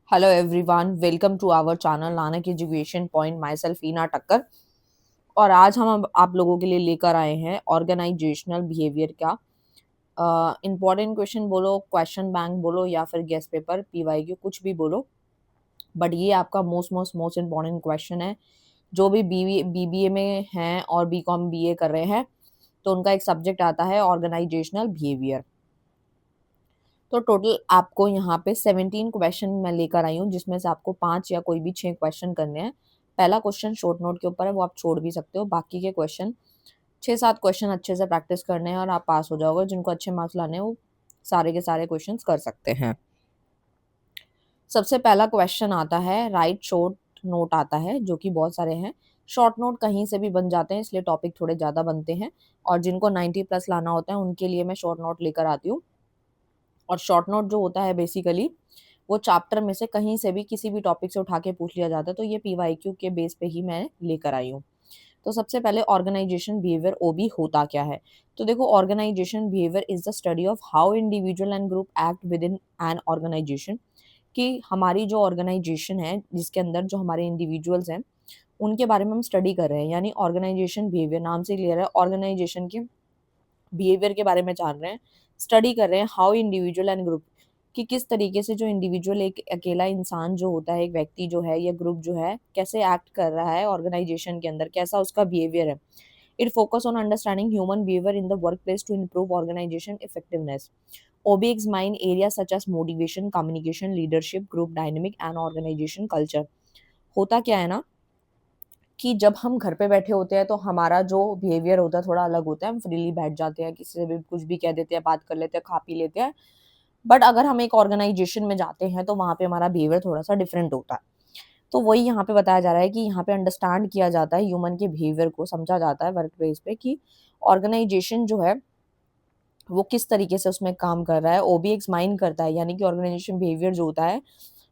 Hello everyone, welcome to our channel Nanak education point. My self Ina Takkar. और आज हम अब आप लोगों के लिए लेकर आए हैं ऑर्गेनाइजेशनल बिहेवियर का इम्पोर्टेंट क्वेश्चन बोलो, क्वेश्चन बैंक बोलो, या फिर गेस्ट पेपर पीवाईक्यू कुछ भी बोलो। बट ये आपका most most most important question है। जो भी बीबीए में हैं और बीकॉम बीए कर रहे हैं तो उनका एक सब्जेक्ट आता है ऑर्गेनाइजेशनल बिहेवियर। तो टोटल आपको यहाँ पे 17 क्वेश्चन मैं लेकर आई हूँ, जिसमें से आपको 5 या कोई भी 6 क्वेश्चन करने हैं। पहला क्वेश्चन शॉर्ट नोट के ऊपर है, वो आप छोड़ भी सकते हो। बाकी के क्वेश्चन 6-7 क्वेश्चन अच्छे से प्रैक्टिस करने हैं और आप पास हो जाओगे। जिनको अच्छे मार्क्स लाने हैं वो सारे के सारे क्वेश्चन कर सकते हैं। सबसे पहला क्वेश्चन आता है राइट शॉर्ट नोट आता है, जो कि बहुत सारे हैं। शॉर्ट नोट कहीं से भी बन जाते हैं, इसलिए टॉपिक थोड़े ज़्यादा बनते हैं। और जिनको 90 प्लस लाना होता है उनके लिए मैं शॉर्ट नोट लेकर आती हूँ। और शॉर्ट नोट जो होता है बेसिकली वो चैप्टर में से कहीं से भी किसी भी टॉपिक से उठा के पूछ लिया जाता है। तो ये पीवाईक्यू के बेस पे ही मैं लेकर आई हूँ। तो सबसे पहले ऑर्गेनाइजेशन बिहेवियर ओबी होता क्या है। तो देखो, organisation behaviour is the study of how individual and group act with in an organisation. कि हमारी जो ऑर्गेनाइजेशन है जिसके अंदर जो हमारे इंडिविजुअल्स हैं उनके बारे में हम स्टडी कर रहे हैं। यानी ऑर्गेनाइजेशन बिहेवियर नाम से क्लियर है, ऑर्गेनाइजेशन के बिहेवियर के बारे में जान रहे हैं, स्टडी कर रहे हैं हाउ इंडिविजुअल एंड ग्रुप, कि किस तरीके से जो इंडिविजुअल एक अकेला इंसान जो होता है, एक व्यक्ति जो है या ग्रुप जो है, कैसे एक्ट कर रहा है ऑर्गेनाइजेशन के अंदर, कैसा उसका बिहेवियर है। It focus on understanding human behaviour in the workplace to improve organisation effectiveness. OB examine areas such as motivation, communication, leadership, group dynamic and organization culture। होता क्या है ना कि जब हम घर पे बैठे होते हैं तो हमारा जो बिहेवियर होता है थोड़ा अलग होता है। हम फ्रीली बैठ जाते हैं, किसी से भी कुछ भी कह देते हैं, बात कर लेते हैं, खा पी लेते हैं। बट अगर हम एक ऑर्गेनाइजेशन में जाते हैं तो वहाँ पे हमारा बिहेवियर थोड़ा-सा डिफरेंट होता है। तो वही यहाँ पे बताया जा रहा है कि यहाँ पे अंडरस्टैंड किया जाता है, ह्यूमन के बिहेवियर को समझा जाता है वर्क प्लेस पे, कि ऑर्गेनाइजेशन जो है वो किस तरीके से उसमें काम कर रहा है। ओबी एक्समाइन करता है, यानी कि ऑर्गेनाइजेशन बिहेवियर जो होता है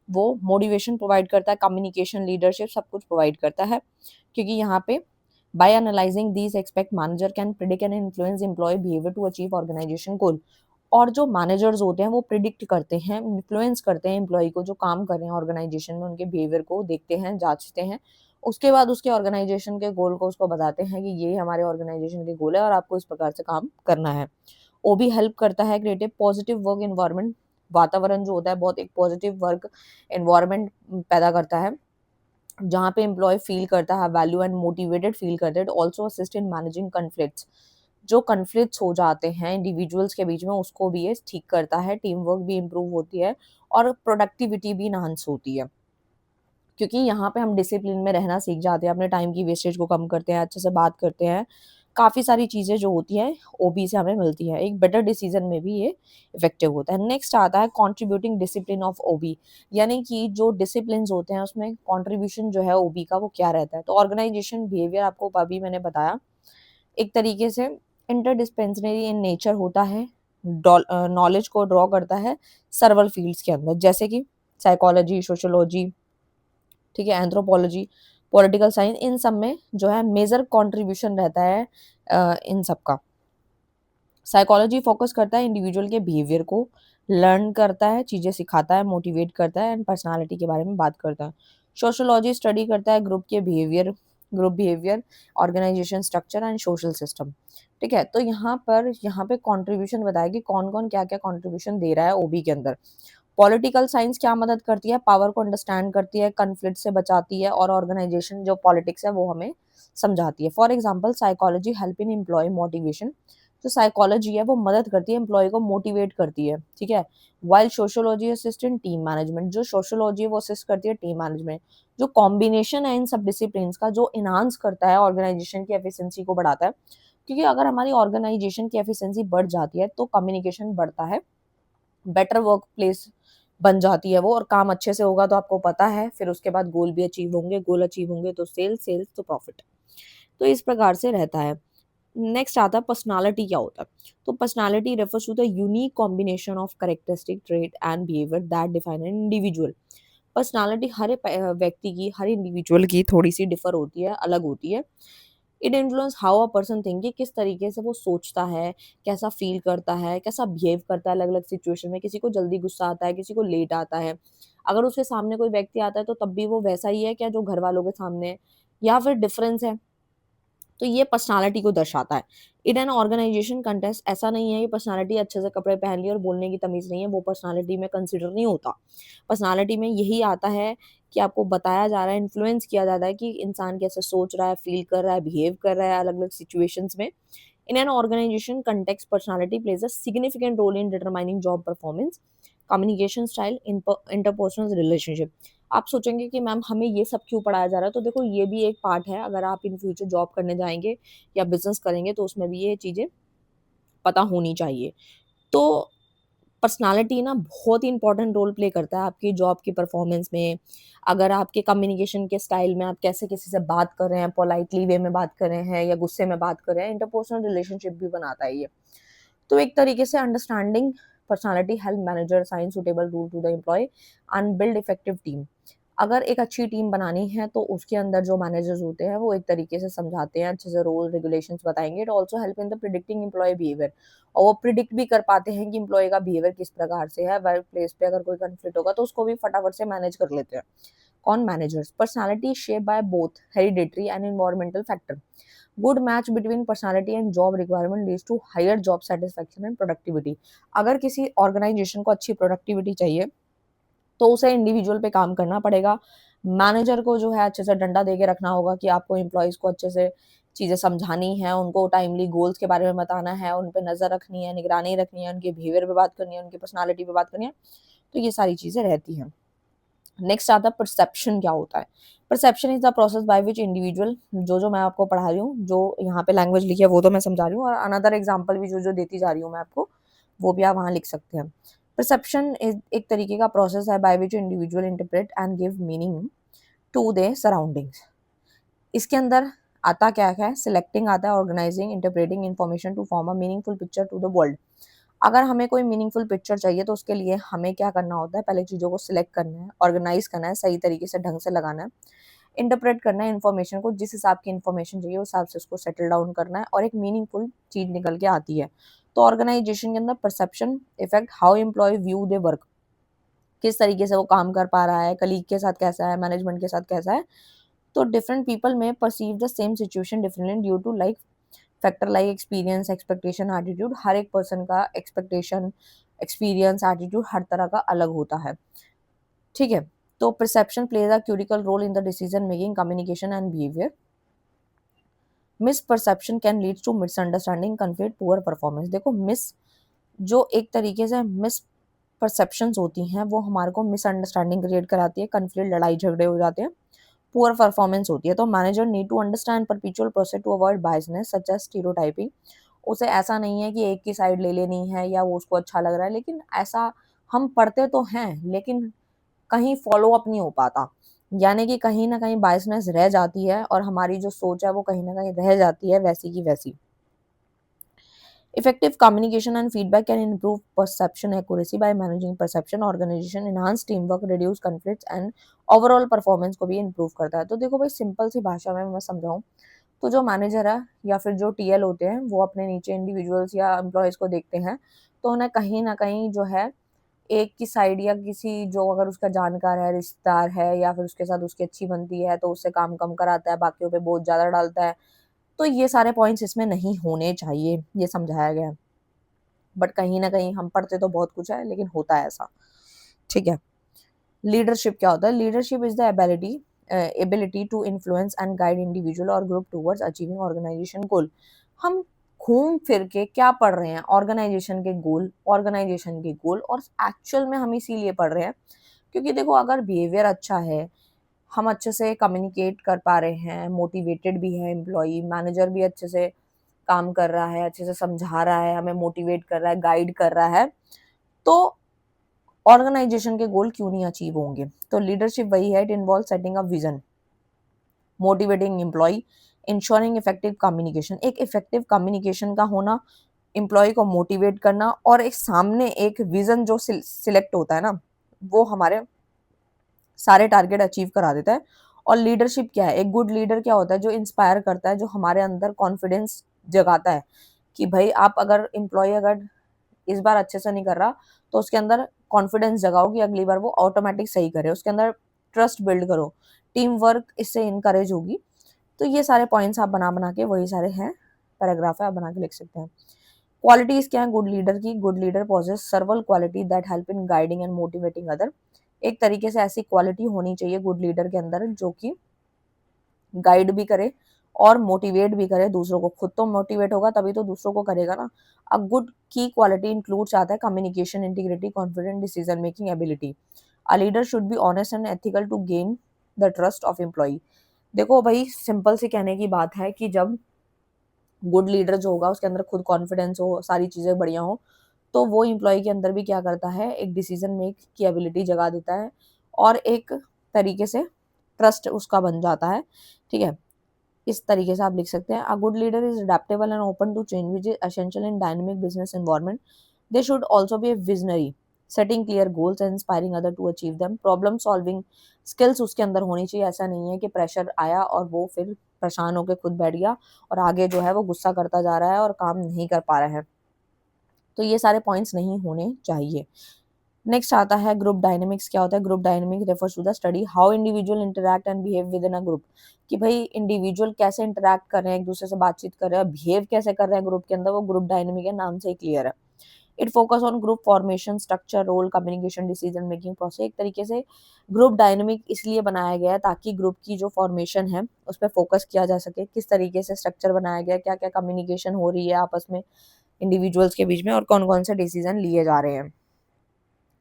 वो मोटिवेशन प्रोवाइड करता है, कम्युनिकेशन, लीडरशिप सब कुछ प्रोवाइड करता है। क्योंकि यहाँ पे by analysing these expect manager can predict and influence employ behaviour to achieve organisation goal. और जो मैनेजर्स होते हैं वो प्रिडिक्ट करते हैं, इन्फ्लुएंस करते हैं एम्प्लॉय को, जो काम कर रहे हैं ऑर्गेनाइजेशन में, उनके बिहेवियर को देखते हैं, जांचते हैं। उसके बाद उसके ऑर्गेनाइजेशन के गोल को उसको बताते हैं कि ये हमारे ऑर्गेनाइजेशन के गोल है और आपको इस प्रकार से काम करना है। ओबी हेल्प करता है क्रिएटिव पॉजिटिव वर्क एनवायरनमेंट। वातावरण जो होता है बहुत एक पॉजिटिव वर्क एनवायरनमेंट पैदा करता है, जहाँ पे एम्प्लॉय फील करता है वैल्यू एंड मोटिवेटेड फील करता है। Also assist in managing conflicts. जो कन्फ्लिक्ट्स हो जाते हैं इंडिविजुअल्स के बीच में उसको भी ये ठीक करता है, टीम वर्क भी इम्प्रूव होती है और प्रोडक्टिविटी भी इनहांस होती है। क्योंकि यहाँ पे हम डिसिप्लिन में रहना सीख जाते हैं, अपने टाइम की वेस्टेज को कम करते हैं, अच्छे से बात करते हैं। काफ़ी सारी चीज़ें जो होती हैं ओबी से हमें मिलती है। एक बेटर डिसीजन में भी ये इफेक्टिव होता है। नेक्स्ट आता है कंट्रीब्यूटिंग डिसिप्लिन ऑफ ओबी। यानी कि जो डिसिप्लिन होते हैं उसमें कंट्रीब्यूशन जो है ओबी का वो क्या रहता है। तो ऑर्गेनाइजेशन बिहेवियर आपको अभी मैंने बताया एक तरीके से इंटरडिस्पेंसरी इन नेचर होता है। नॉलेज को ड्रॉ करता है सर्वल फील्ड्स के अंदर, जैसे कि साइकोलॉजी, सोशोलॉजी, ठीक है, एंथ्रोपोलॉजी, पॉलिटिकल साइंस, इन सब में जो है मेजर कंट्रीब्यूशन रहता है इन सब का। साइकोलॉजी फोकस करता है इंडिविजुअल के बिहेवियर को, लर्न करता है, चीज़ें सिखाता है, मोटिवेट करता है एंड पर्सनालिटी के बारे में बात करता है। सोशोलॉजी स्टडी करता है group behaviour, organisation structure and social system. ठीक है, तो यहाँ पे कंट्रीब्यूशन बताया कि कौन कौन क्या क्या कंट्रीब्यूशन दे रहा है ओबी के अंदर। पॉलिटिकल साइंस क्या मदद करती है, पावर को अंडरस्टैंड करती है, कन्फ्लिक्ट से बचाती है और ऑर्गेनाइजेशन जो पॉलिटिक्स है वो हमें समझाती है। For example psychology help in employ motivation. जो साइकोलॉजी है वो मदद करती है एम्प्लॉय को, मोटिवेट करती है, ठीक है। While sociology assist in team management. जो सोशियोलॉजी है वो असिस्ट करती है टीम मैनेजमेंट। जो कॉम्बिनेशन है इन सब डिसिप्लिन का जो इनहांस करता है ऑर्गेनाइजेशन की एफिशिएंसी को बढ़ाता है। क्योंकि अगर हमारी ऑर्गेनाइजेशन की एफिशिएंसी बढ़ जाती है तो कम्युनिकेशन बढ़ता है, बेटर वर्क प्लेस बन जाती है वो, और काम अच्छे से होगा तो आपको पता है फिर उसके बाद गोल भी अचीव होंगे, गोल अचीव होंगे तो सेल्स तो प्रॉफिट। तो इस प्रकार से रहता है। नेक्स्ट आता है पर्सनालिटी क्या होता है। तो personality refers to the unique combination of characteristic trait and behaviour that define an individual. Personality हर एक व्यक्ति की, हर इंडिविजुअल की थोड़ी सी डिफर होती है, अलग होती है। It influence how a person think, कि किस तरीके से वो सोचता है, कैसा फील करता है, कैसा बिहेव करता है अलग अलग सिचुएशन में। किसी को जल्दी गुस्सा आता है, किसी को लेट आता है, अगर उसके सामने कोई व्यक्ति आता है तो तब भी वो वैसा ही है क्या जो घर वालों के सामने है, या फिर डिफरेंस है? तो ये पर्सनालिटी को दर्शाता है। इन एन ऑर्गेनाइजेशन कंटेस्ट ऐसा नहीं है कि पर्सनालिटी अच्छे से कपड़े पहन लिए और बोलने की तमीज़ नहीं है, वो पर्सनालिटी में कंसिडर नहीं होता। पर्सनालिटी में यही आता है कि आपको बताया जा रहा है, इन्फ्लुएंस किया जाता है कि इंसान कैसे सोच रहा है, फ़ील कर रहा है, बिहेव कर रहा है अलग-अलग सिचुएशंस में। In an organization context, personality plays a significant role in determining job performance, communication style, interpersonal relationship. आप सोचेंगे कि मैम हमें ये सब क्यों पढ़ाया जा रहा है? तो देखो ये भी एक पार्ट है, अगर आप इन फ्यूचर जॉब करने जाएँगे या बिज़नेस करेंगे तो उसमें भी ये चीज़ें पता होनी चाहिए। तो पर्सनालिटी ना बहुत ही इंपॉर्टेंट रोल प्ले करता है आपकी जॉब की परफॉर्मेंस में। अगर आपके कम्युनिकेशन के स्टाइल में आप कैसे किसी से बात कर रहे हैं, पोलाइटली वे में बात कर रहे हैं या गुस्से में बात कर रहे हैं, इंटरपर्सनल रिलेशनशिप भी बनाता है ये। तो एक तरीके से understanding personality help manager assign suitable role to the employ and build effective team. अगर एक अच्छी टीम बनानी है तो उसके अंदर जो मैनेजर्स होते हैं वो एक तरीके से समझाते हैं, अच्छे से रूल रेगुलेशंस बताएंगे। It also help in the predicting employ behaviour, और वो प्रिडिक्ट भी कर पाते हैं कि एम्प्लॉय का बिहेवियर किस प्रकार से है। वर्क प्लेस पे अगर कोई कॉन्फ्लिक्ट होगा तो उसको भी फटाफट से मैनेज कर लेते हैं। कौन managers? Personality shape by both hereditary and environmental factor. Good match between personality and job requirement leads to higher job satisfaction and productivity. अगर किसी ऑर्गेनाइजेशन को अच्छी प्रोडक्टिविटी चाहिए तो उसे इंडिविजुअल पे काम करना पड़ेगा। मैनेजर को जो है अच्छे से डंडा दे के रखना होगा कि आपको एम्प्लॉइज़ को अच्छे से चीज़ें समझानी है, उनको टाइमली गोल्स के बारे में बताना है, उन पे नज़र रखनी है, निगरानी रखनी है, उनके बिहेवियर पे बात करनी है, उनकी पर्सनैलिटी पे बात करनी है। तो ये सारी चीज़ें रहती हैं। नेक्स्ट आता है परसेप्शन क्या होता है? Perception is the process by which individual, जो मैं आपको पढ़ा रही हूँ, जो यहाँ पे लैंग्वेज लिखी है वो तो मैं समझा रही हूँ, और अनदर एग्ज़ाम्पल भी जो देती जा रही हूँ मैं आपको, वो भी आप वहाँ लिख सकते हैं। परसेप्शन एक तरीके का प्रोसेस है by which individual interpret and give meaning to their surroundings. इसके अंदर आता क्या-क्या है? सिलेक्टिंग आता है, organising, interpreting information to form a meaningful picture to the world. अगर हमें कोई मीनिंगफुल पिक्चर चाहिए तो उसके लिए हमें क्या करना होता है? पहले चीज़ों को सिलेक्ट करना है, ऑर्गेनाइज़ करना है, सही तरीके से ढंग से लगाना है, इंटरप्रेट करना है इन्फॉर्मेशन को, जिस हिसाब की इन्फॉर्मेशन चाहिए उस हिसाब से उसको सेटल डाउन करना है, और एक मीनिंगफुल चीज़ निकल के आती है। तो ऑर्गेनाइजेशन के अंदर perception effect how employ view their work, किस तरीके से वो काम कर पा रहा है, कलीग के साथ कैसा है, मैनेजमेंट के साथ कैसा है। तो different people may perceive the same situation differently due to like factor like experience, expectation, attitude. हर एक पर्सन का एक्सपेक्टेशन, एक्सपीरियंस, एटीट्यूड हर तरह का अलग होता है। ठीक है? तो perception plays a critical role in the decision making, communication and behaviour. Misperception can lead to misunderstanding, conflict, poor performance. देखो मिस जो एक तरीके से मिसपरसेप्शंस होती हैं वो हमारे को मिसअंडरस्टैंडिंग क्रिएट कराती है, कन्फ्लिक्ट, लड़ाई झगड़े हो जाते हैं, पुअर परफॉर्मेंस होती है। तो manager need to understand perpetual process to avoid biasness such as stereotyping. उसे ऐसा नहीं है कि एक की साइड ले लेनी है या वो उसको अच्छा लग रहा है, लेकिन ऐसा हम पढ़ते तो हैं लेकिन कहीं फॉलो अप नहीं हो पाता, यानी कि कहीं ना कहीं बायसनेस रह जाती है और हमारी जो सोच है वो कहीं ना कहीं रह जाती है वैसी की वैसी। Effective communication and feedback can improve perception accuracy by managing perception, organization, enhance teamwork, reduce conflicts and overall performance को भी improve करता है। तो देखो भाई सिंपल सी भाषा में मैं समझाऊँ तो जो मैनेजर है या फिर जो टीएल होते हैं वो अपने नीचे इंडिविजुअल्स या एम्प्लॉयज़ को देखते हैं, तो उन्हें कहीं न कहीं जो है एक की साइड या किसी जो अगर उसका जानकार है, रिश्तेदार है या फिर उसके साथ उसकी अच्छी बनती है तो उससे काम कम कराता है, बाकियों पे बोझ ज़्यादा डालता है। तो ये सारे पॉइंट्स इसमें नहीं होने चाहिए, ये समझाया गया है। बट कहीं न कहीं हम पढ़ते तो बहुत कुछ है लेकिन होता है ऐसा, ठीक है? लीडरशिप क्या होता है? Leadership is the ability to influence and guide individual और group towards achieving organisation goal. हम घूम फिर के क्या पढ़ रहे हैं? ऑर्गेनाइजेशन के गोल, और एक्चुअल में हम इसीलिए पढ़ रहे हैं क्योंकि देखो अगर बिहेवियर अच्छा है, हम अच्छे से कम्युनिकेट कर पा रहे हैं, मोटिवेटेड भी है एम्प्लॉयी, मैनेजर भी अच्छे से काम कर रहा है, अच्छे से समझा रहा है, हमें मोटिवेट कर रहा है, गाइड कर रहा है, तो ऑर्गेनाइजेशन के गोल क्यों नहीं अचीव होंगे? तो लीडरशिप वही है, it involve setting a vision, motivating employ, ensuring effective communication. एक इफेक्टिव कम्युनिकेशन का होना, एम्प्लॉय को मोटिवेट करना, और एक सामने एक विजन जो सिलेक्ट होता है ना, वो हमारे सारे टारगेट अचीव करा देता है। और लीडरशिप क्या है? एक गुड लीडर क्या होता है? जो इंस्पायर करता है, जो हमारे अंदर कॉन्फिडेंस जगाता है कि भाई आप अगर एम्प्लॉय अगर इस बार अच्छे से नहीं कर रहा तो उसके अंदर कॉन्फिडेंस जगाओ कि अगली बार वो ऑटोमेटिक सही करे, उसके अंदर ट्रस्ट बिल्ड करो, टीम वर्क इससे इनकरेज होगी। तो ये सारे पॉइंट्स आप बना बना के, वही सारे हैं पैराग्राफ है, आप बना के लिख सकते हैं। क्वालिटीज क्या है गुड लीडर की? Good leader possess several quality that help in guiding and motivating other. एक तरीके से ऐसी क्वालिटी होनी चाहिए गुड लीडर के अंदर जो कि गाइड भी करे और मोटिवेट भी करे दूसरों को। खुद तो मोटिवेट होगा तभी तो दूसरों को करेगा ना। अ गुड की क्वालिटी इंक्लूड्स आता है communication, integrity, confident decision making ability. A leader should be honest and ethical to gain the trust of employee. देखो भाई, सिंपल सी कहने की बात है कि जब गुड लीडर जो होगा उसके अंदर खुद कॉन्फिडेंस हो, सारी चीजें बढ़िया हो, तो वो एम्प्लॉय के अंदर भी क्या करता है, एक डिसीजन मेक की एबिलिटी जगा देता है और एक तरीके से ट्रस्ट उसका बन जाता है। ठीक है, इस तरीके से आप लिख सकते हैं। A good leader is adaptable and open to change which is essential in dynamic business environment. They should also be a visionary, setting clear goals and inspiring other to achieve them. Problem solving skills उसके अंदर होनी चाहिए। ऐसा नहीं है कि pressure आया और वो फिर परेशान होकर खुद बैठ गया और आगे जो है वो गुस्सा करता जा रहा है और काम नहीं कर पा रहा है। तो ये सारे पॉइंट्स नहीं होने चाहिए। नेक्स्ट आता है ग्रुप डायनेमिक्स। क्या होता है group dynamic? Refers to the study how individual interact and behave with in a group. कि भाई इंडिविजुअल कैसे इंटरैक्ट कर रहे हैं, एक दूसरे से बातचीत कर रहे हैं, बिहेव कैसे कर रहे हैं ग्रुप के अंदर, वो ग्रुप डायनेमिक है, नाम से ही क्लियर है। It focus on group formation, structure, role, communication, decision making process. एक तरीके से ग्रुप डायनेमिक इसलिए बनाया गया है ताकि ग्रुप की जो फॉर्मेशन है उस पर फोकस किया जा सके, किस तरीके से स्ट्रक्चर बनाया गया, क्या क्या कम्युनिकेशन हो रही है आपस में इंडिविजुअल्स के बीच में और कौन कौन से डिसीजन लिए जा रहे हैं।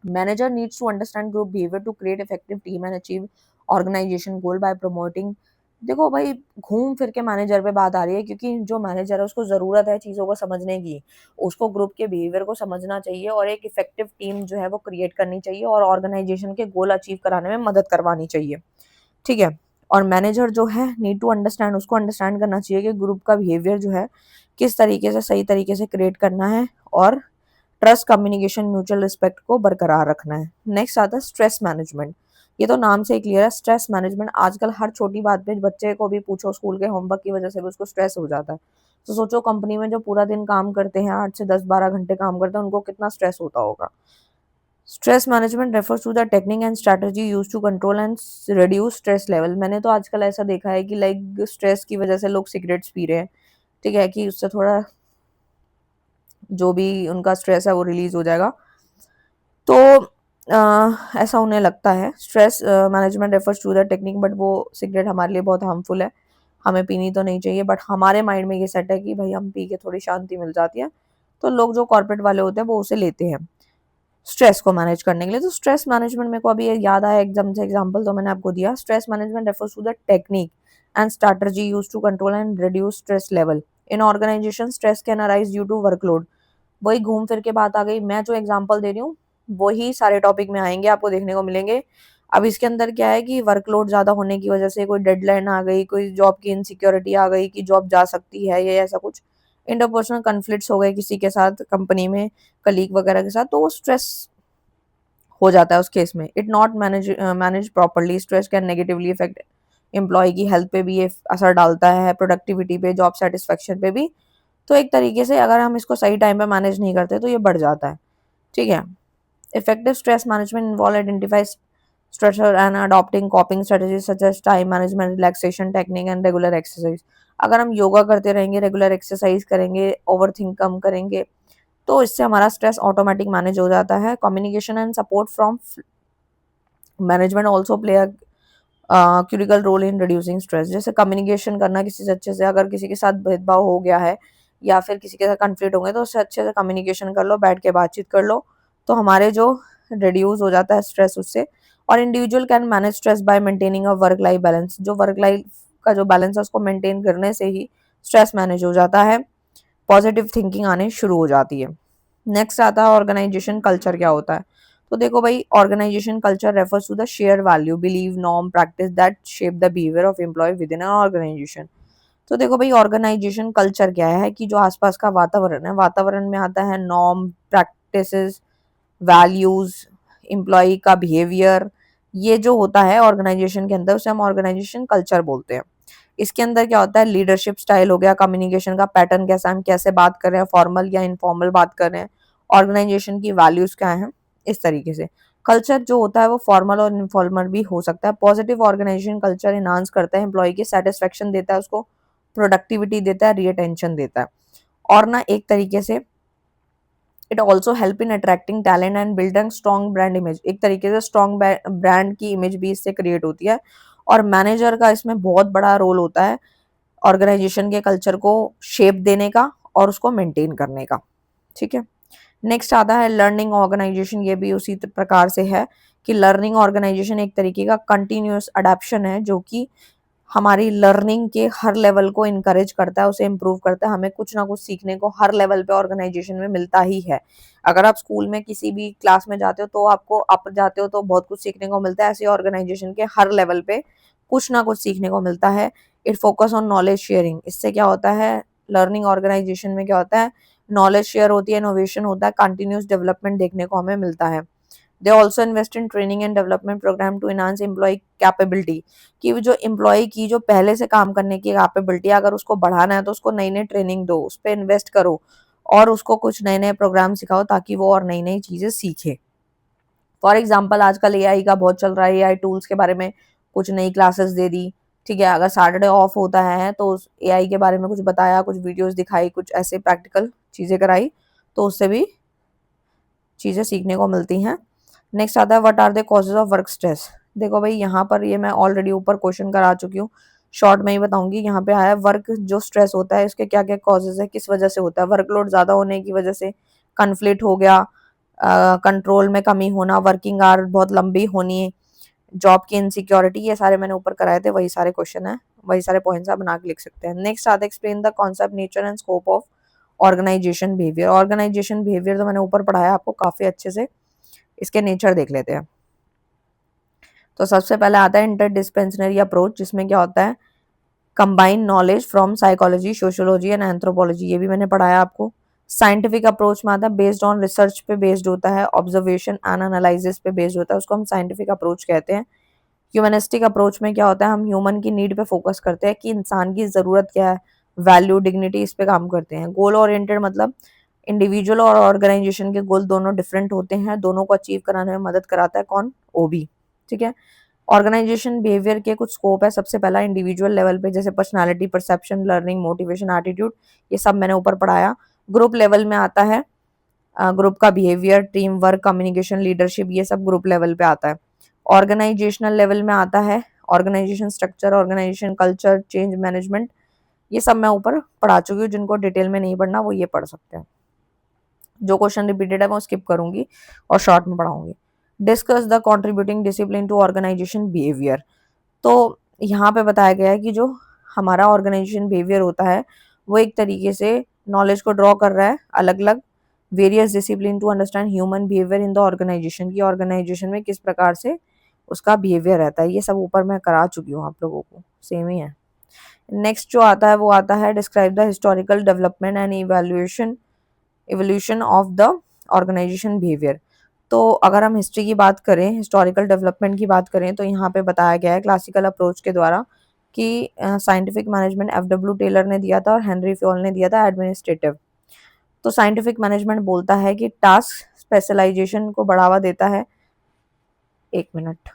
Manager needs to understand group behavior to create effective team and achieve organization goal by promoting। देखो भाई, घूम फिर के मैनेजर पे बात आ रही है क्योंकि जो मैनेजर है उसको ज़रूरत है चीज़ों को समझने की, उसको ग्रुप के बिहेवियर को समझना चाहिए और एक इफेक्टिव टीम जो है वो क्रिएट करनी चाहिए और ऑर्गेनाइजेशन के गोल अचीव कराने में मदद करवानी चाहिए। ठीक है, और मैनेजर जो है नीड टू अंडरस्टैंड, उसको अंडरस्टैंड करना चाहिए कि ग्रुप का बिहेवियर जो है किस तरीके से सही तरीके से क्रिएट करना है और ट्रस्ट, कम्युनिकेशन, म्यूचुअल रिस्पेक्ट को बरकरार रखना है। नेक्स्ट आता है स्ट्रेस मैनेजमेंट। ये तो नाम से ही क्लियर है, स्ट्रेस मैनेजमेंट। आजकल हर छोटी बात पे बच्चे को भी पूछो, स्कूल के होमवर्क की वजह से भी उसको स्ट्रेस हो जाता है। तो सोचो कंपनी में जो पूरा दिन काम करते हैं, 8 से 10-12 घंटे काम करते हैं, उनको कितना स्ट्रेस होता होगा। Stress management refers to the technique and strategy use to control and reduce stress level. मैंने तो आजकल ऐसा देखा है कि लाइक स्ट्रेस की वजह से लोग सिगरेट्स पी रहे हैं। ठीक है, कि उससे थोड़ा जो भी उनका स्ट्रेस है वो रिलीज हो जाएगा। तो ऐसा उन्हें लगता है। Stress management refers to the technique, but वो सिगरेट हमारे लिए बहुत हार्मफुल है, हमें पीनी तो नहीं चाहिए, बट हमारे माइंड में ये सेट है कि भाई हम पी के थोड़ी शांति मिल जाती है, तो लोग जो कॉर्पोरेट वाले होते हैं वो उसे लेते हैं स्ट्रेस को मैनेज करने के लिए। तो स्ट्रेस मैनेजमेंट मेरे को अभी याद आया एकदम से, एग्जांपल तो मैंने आपको दिया। Stress management refers to the technique and strategy use to control and reduce stress level in organisation. Stress can arise due to workload. वही घूम फिर के बात आ गई, मैं जो एग्जांपल दे रही हूँ वही सारे टॉपिक में आएंगे, आपको देखने को मिलेंगे। अब इसके अंदर क्या है कि वर्कलोड ज्यादा होने की वजह से कोई डेडलाइन आ गई, कोई जॉब की इनसिक्योरिटी आ गई कि जॉब जा सकती है, या ऐसा कुछ इंटरपर्सनल कन्फ्लिक्ट्स हो गए किसी के साथ कंपनी में, कलीग वगैरह के साथ, तो वो स्ट्रेस हो जाता है उस केस में। It not manage properly, stress can negatively effect employ की हेल्थ पे भी ये असर डालता है, प्रोडक्टिविटी पे, जॉब सेटिस्फेक्शन पे भी। तो एक तरीके से अगर हम इसको सही टाइम पे मैनेज नहीं करते तो ये बढ़ जाता है। ठीक है, effective stress management involve identify stressor and adopting coping strategies such as time management, relaxation technique and regular exercise. अगर हम योगा करते रहेंगे, रेगुलर एक्सरसाइज करेंगे, ओवर थिंक कम करेंगे, तो इससे हमारा स्ट्रेस ऑटोमेटिक मैनेज हो जाता है। Communication and support from management also play a critical role in reducing stress. जैसे कम्युनिकेशन करना किसी से अच्छे से, अगर किसी के साथ भेदभाव हो गया है या फिर किसी के साथ कन्फ्लिक्ट हो गए तो उससे अच्छे से कम्युनिकेशन कर लो, बैठ के बातचीत कर लो, तो हमारे जो रिड्यूस हो जाता है स्ट्रेस उससे। और individual can manage stress by maintaining a work life balance. जो वर्क लाइफ का जो बैलेंस है उसको मेंटेन करने से ही स्ट्रेस मैनेज हो जाता है, पॉजिटिव थिंकिंग आने शुरू हो जाती है। नेक्स्ट आता है ऑर्गेनाइजेशन कल्चर। क्या होता है? तो देखो भाई, organisation culture refers to the share value, believe, norm, practice that shape the behaviour of employ with in an organisation. तो देखो भाई, ऑर्गेनाइजेशन कल्चर क्या है कि जो आसपास का वातावरण है, वातावरण में आता है नॉर्म, प्रैक्टिसेस, वैल्यूज, एम्प्लॉय का बिहेवियर। ये जो होता है ऑर्गेनाइजेशन के अंदर उसे हम ऑर्गेनाइजेशन कल्चर बोलते हैं। इसके अंदर क्या होता है, लीडरशिप स्टाइल हो गया, कम्युनिकेशन का पैटर्न कैसा, हम कैसे बात कर रहे हैं, फॉर्मल या इनफॉर्मल बात कर रहे हैं, ऑर्गेनाइजेशन की वैल्यूज क्या हैं, इस तरीके से। कल्चर जो होता है वो फॉर्मल और इनफॉर्मल भी हो सकता है। पॉजिटिव ऑर्गेनाइजेशन कल्चर इनहांस करता है एम्प्लॉय की सेटिस्फेक्शन देता है, उसको प्रोडक्टिविटी देता है, रीअटेंशन देता है। और ना एक तरीके से it also help in attracting talent and building strong brand image. एक तरीके से स्ट्रॉन्ग ब्रांड की इमेज भी इससे क्रिएट होती है। और मैनेजर का इसमें बहुत बड़ा रोल होता है ऑर्गेनाइजेशन के कल्चर को शेप देने का और उसको मेंटेन करने का। ठीक है, नेक्स्ट आता है लर्निंग ऑर्गेनाइजेशन। ये भी उसी प्रकार से है कि लर्निंग ऑर्गेनाइजेशन एक तरीके का कंटिन्यूअस अडेप्शन है जो कि हमारी लर्निंग के हर लेवल को इनकरेज करता है, उसे इम्प्रूव करता है। हमें कुछ ना कुछ सीखने को हर लेवल पे ऑर्गेनाइजेशन में मिलता ही है। अगर आप स्कूल में किसी भी क्लास में जाते हो तो आपको आप जाते हो तो बहुत कुछ सीखने को मिलता है, ऐसे ऑर्गेनाइजेशन के हर लेवल पे कुछ ना कुछ सीखने को मिलता है। It focus on knowledge sharing. इससे क्या होता है, लर्निंग ऑर्गेनाइजेशन में क्या होता है, नॉलेज शेयर होती है, इनोवेशन होता है, कंटिन्यूस डेवलपमेंट देखने को हमें मिलता है। They also invest in training and development program to enhance employ capability. कि जो एम्प्लॉय की जो पहले से काम करने की कैपेबिलिटी है, अगर उसको बढ़ाना है तो उसको नई नई ट्रेनिंग दो, उस पर इन्वेस्ट करो और उसको कुछ नए नए प्रोग्राम सिखाओ ताकि वो और नई नई चीजें सीखे। फॉर एग्जाम्पल आजकल एआई का बहुत चल रहा है, एआई टूल्स के बारे में कुछ नई क्लासेस दे दी। ठीक है, अगर सैटरडे ऑफ होता है तो उस एआई के बारे में कुछ बताया, कुछ वीडियोस दिखाई, कुछ ऐसे प्रैक्टिकल चीजें कराई, तो उससे भी चीजें सीखने को मिलती हैं। नेक्स्ट आता है what are the causes of work stress. देखो भाई, यहाँ पर ये मैं ऑलरेडी ऊपर क्वेश्चन करा चुकी हूँ, शॉर्ट में ही बताऊंगी। यहाँ पे आया वर्क जो स्ट्रेस होता है इसके क्या क्या कॉजेज है, किस वजह से होता है। वर्कलोड ज्यादा होने की वजह से, कन्फ्लिक्ट हो गया, कंट्रोल में कमी होना, वर्किंग आवर बहुत लंबी होनी, जॉब की इनसिक्योरिटी, ये सारे मैंने ऊपर कराए थे, वही सारे क्वेश्चन है, वही सारे पॉइंट्स आप बना के लिख सकते हैं। नेक्स्ट आता है explain the concept nature and scope of organisation behaviour. Organisation behaviour तो मैंने ऊपर पढ़ाया आपको काफी अच्छे से, इसके नेचर देख लेते हैं। तो सबसे पहले आता है इंटरडिस्पेंसनरी अप्रोच, जिसमें क्या होता है, combine knowledge from psychology, sociology and anthropology, ये भी मैंने पढ़ाया आपको। साइंटिफिक अप्रोच में आता है बेस्ड ऑन रिसर्च पे बेस्ड होता है, ऑब्जर्वेशन एंड एनालिसिस पे बेस्ड होता है, उसको हम साइंटिफिक अप्रोच कहते हैं। ह्यूमनिस्टिक अप्रोच में क्या होता है, हम ह्यूमन की नीड पे फोकस करते हैं कि इंसान की ज़रूरत क्या है, वैल्यू, डिग्निटी, इस पे काम करते हैं। गोल ओरिएंटेड मतलब इंडिविजुअल और ऑर्गेनाइजेशन के गोल दोनों डिफरेंट होते हैं, दोनों को अचीव कराने में मदद कराता है कौन, ओबी। ठीक है, ऑर्गेनाइजेशन बिहेवियर के कुछ स्कोप है। सबसे पहला इंडिविजुअल लेवल पे, जैसे personality, perception, learning, motivation, attitude, ये सब मैंने ऊपर पढ़ाया। ग्रुप लेवल में आता है ग्रुप का behaviour, team work, communication, leadership, ये सब ग्रुप लेवल पे आता है। ऑर्गेनाइजेशनल लेवल में आता है organisation structure, organisation culture, change management, ये सब मैं ऊपर पढ़ा चुकी हूँ। जिनको डिटेल में नहीं पढ़ना वो ये पढ़ सकते हैं। जो क्वेश्चन रिपीटेड है वो स्किप करूंगी और शॉर्ट में पढ़ाऊंगी। Discuss the contributing discipline to organisation behaviour. तो यहाँ पे बताया गया है कि जो हमारा ऑर्गेनाइजेशन बिहेवियर होता है वो एक तरीके से नॉलेज को ड्रॉ कर रहा है, अलग अलग various discipline to understand human behaviour in the organisation, की ऑर्गेनाइजेशन में किस प्रकार से उसका बिहेवियर रहता है। ये सब ऊपर मैं करा चुकी हूँ आप लोगों को, सेम ही है। नेक्स्ट जो आता है वो आता है describe the historical development and evaluation evolution of the organisation behaviour. तो अगर हम हिस्ट्री की बात करें, हिस्टोरिकल डेवलपमेंट की बात करें, तो यहाँ पे बताया गया है क्लासिकल अप्रोच के द्वारा कि scientific management F W Taylor ने दिया था और हेनरी फ्योल ने दिया था एडमिनिस्ट्रेटिव। तो साइंटिफिक मैनेजमेंट बोलता है कि टास्क स्पेशलाइजेशन को बढ़ावा देता है, एक मिनट,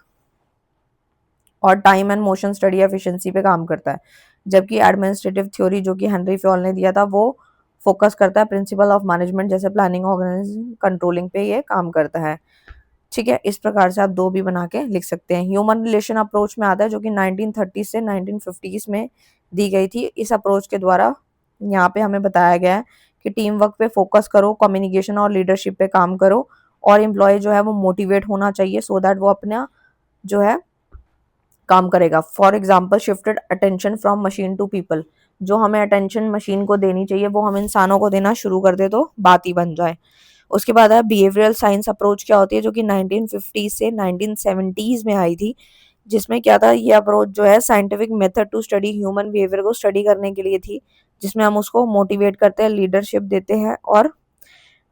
और time and motion study efficiency पे काम करता है। जबकि एडमिनिस्ट्रेटिव थ्योरी जो कि हेनरी फ्योल ने दिया था वो फोकस करता है प्रिंसिपल ऑफ मैनेजमेंट, जैसे प्लानिंग, ऑर्गेनाइजिंग, कंट्रोलिंग पे ये काम करता है। ठीक है, इस प्रकार से आप दो भी बना के लिख सकते हैं। ह्यूमन रिलेशन अप्रोच में आता है जो कि 1930 से 1950 में दी गई थी। इस अप्रोच के द्वारा यहाँ पे हमें बताया गया है कि टीम वर्क पे फोकस करो, कम्युनिकेशन और लीडरशिप पे काम करो, और एम्प्लॉय जो है वो मोटिवेट होना चाहिए सो दैट वो अपना जो है काम करेगा। For example shifted attention from machine to people, जो हमें अटेंशन मशीन को देनी चाहिए वो हम इंसानों को देना शुरू कर दे तो बात ही बन जाए। उसके बाद है बिहेवियरल साइंस अप्रोच, क्या होती है, जो कि 1950 से 1970s में आई थी। जिसमें क्या था, ये अप्रोच जो है scientific method to study human behaviour को स्टडी करने के लिए थी, जिसमें हम उसको मोटिवेट करते हैं, लीडरशिप देते हैं और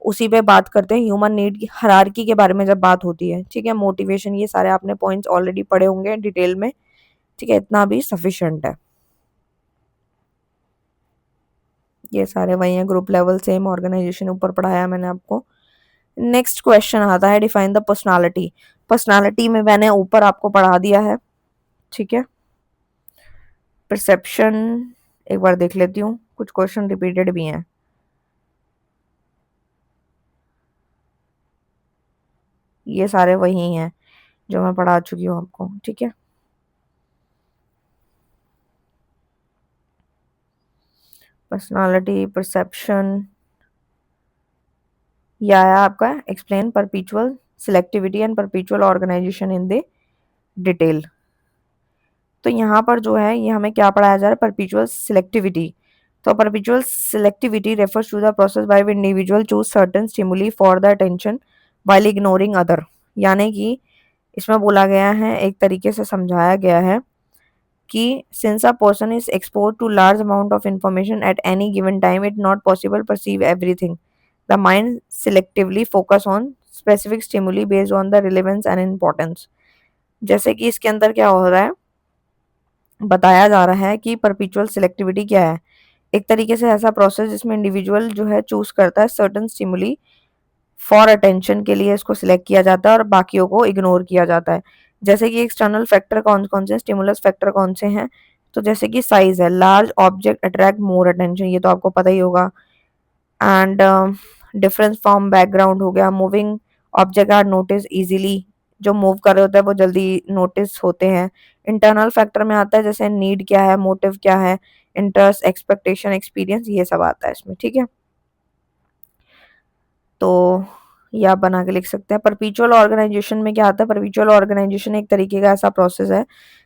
उसी पे बात करते हैं। ह्यूमन नीड की हायरार्की के बारे में जब बात होती है, ठीक है, मोटिवेशन, ये सारे आपने पॉइंट्स ऑलरेडी पढ़े होंगे डिटेल में। ठीक है, इतना भी सफिशिएंट है। ये सारे वही हैं, ग्रुप लेवल सेम ऑर्गेनाइजेशन ऊपर पढ़ाया मैंने आपको। नेक्स्ट क्वेश्चन आता है डिफाइन द पर्सनालिटी। पर्सनालिटी में मैंने ऊपर आपको पढ़ा दिया है, ठीक है। परसेप्शन एक बार देख लेती हूँ, कुछ क्वेश्चन रिपीटेड भी हैं। ये सारे वही हैं जो मैं पढ़ा चुकी हूँ आपको, ठीक है। पर्सनालिटी, परसेप्शन, यह है आपका explain perpetual selectivity and perpetual organisation in the detail. तो यहाँ पर जो है ये हमें क्या पढ़ाया जा रहा है, परपेचुअल सिलेक्टिविटी। तो perpetual selectivity refers to the process by which individual choose certain stimuli for the attention while ignoring other. यानी कि इसमें बोला गया है, एक तरीके से समझाया गया है कि since a person is exposed to large amount of information at any given time, it not possible perceive everything. The mind selectively focus on specific stimuli based on the relevance and importance. जैसे कि इसके अंदर क्या हो रहा है, बताया जा रहा है कि परपेचुअल सिलेक्टिविटी क्या है। एक तरीके से ऐसा प्रोसेस जिसमें इंडिविजुअल जो है चूज करता है सर्टन स्टिमुली फॉर अटेंशन के लिए, इसको सिलेक्ट किया जाता है और बाकियों को इग्नोर किया जाता है। जैसे कि एक्सटर्नल फैक्टर कौन कौन से, स्टिमुलस फैक्टर कौन से हैं, तो जैसे कि साइज है, large object attract more attention, ये तो आपको पता ही होगा। एंड डिफरेंस फ्रॉम बैकग्राउंड हो गया, moving object are notice easily, जो मूव कर रहे होते हैं वो जल्दी नोटिस होते हैं। इंटरनल फैक्टर में आता है जैसे नीड क्या है, मोटिव क्या है, इंटरेस्ट, एक्सपेक्टेशन, एक्सपीरियंस, ये सब आता है इसमें, ठीक है। तो ये आप बना के लिख सकते हैं। परपेचुअल ऑर्गेनाइजेशन में क्या आता है, परपेचुअल ऑर्गेनाइजेशन एक तरीके का ऐसा प्रोसेस है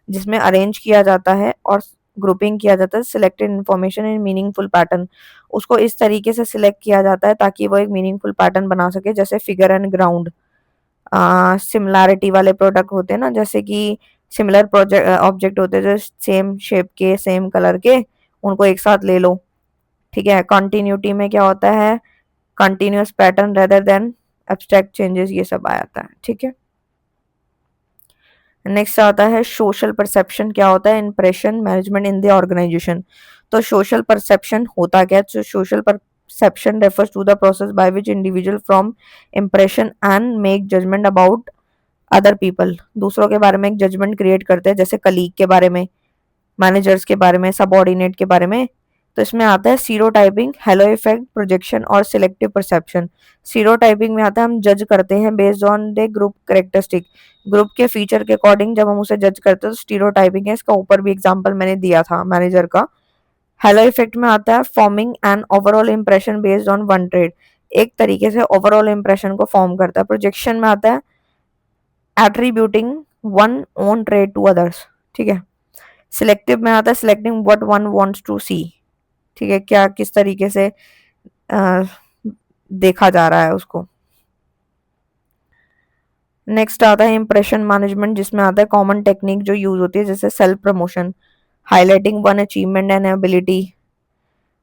जिसमें अरेंज किया जाता है और ग्रुपिंग किया जाता है selected information in meaningful pattern. उसको इस तरीके से सिलेक्ट किया जाता है ताकि वो एक मीनिंगफुल पैटर्न बना सके, जैसे फिगर एंड ग्राउंड। सिमिलैरिटी वाले प्रोडक्ट होते हैं ना, जैसे कि सिमिलर प्रोजेक्ट ऑब्जेक्ट होते हैं जो सेम शेप के, सेम कलर के, उनको एक साथ ले लो, ठीक है। कंटिन्यूटी में क्या होता है, continuous pattern rather than abstract changes, ये सब आ जाता है, ठीक है। नेक्स्ट आता है सोशल परसेप्शन। क्या होता है, impression management in the organisation. तो सोशल परसेप्शन होता क्या है, social perception refers to the process by which individual from impression and make judgement about other people. दूसरों के बारे में एक जजमेंट क्रिएट करते हैं, जैसे कलीग के बारे में, मैनेजर्स के बारे में, सबऑर्डिनेट के बारे में। तो इसमें आता है सीरोटाइपिंग, हेलो इफेक्ट, प्रोजेक्शन और सिलेक्टिव परसेप्शन। सीरोटाइपिंग में आता है हम जज करते हैं based on the group characteristic, group के फीचर के अकॉर्डिंग जब हम उसे जज करते हैं तो स्टीरियोटाइपिंग है। इसका ऊपर भी एग्जांपल मैंने दिया था मैनेजर का। हेलो इफेक्ट में आता है forming an overall impression based on one trade, एक तरीके से ओवरऑल इंप्रेशन को फॉर्म करता है। प्रोजेक्शन में आता है attributing one own trade to others, ठीक है। सिलेक्टिव में आता है selecting what one wants to see, ठीक है, क्या किस तरीके से अ, देखा जा रहा है उसको। नेक्स्ट आता है इंप्रेशन मैनेजमेंट, जिसमें आता है कॉमन टेक्निक जो यूज होती है, जैसे self promotion, highlighting one achievement and ability,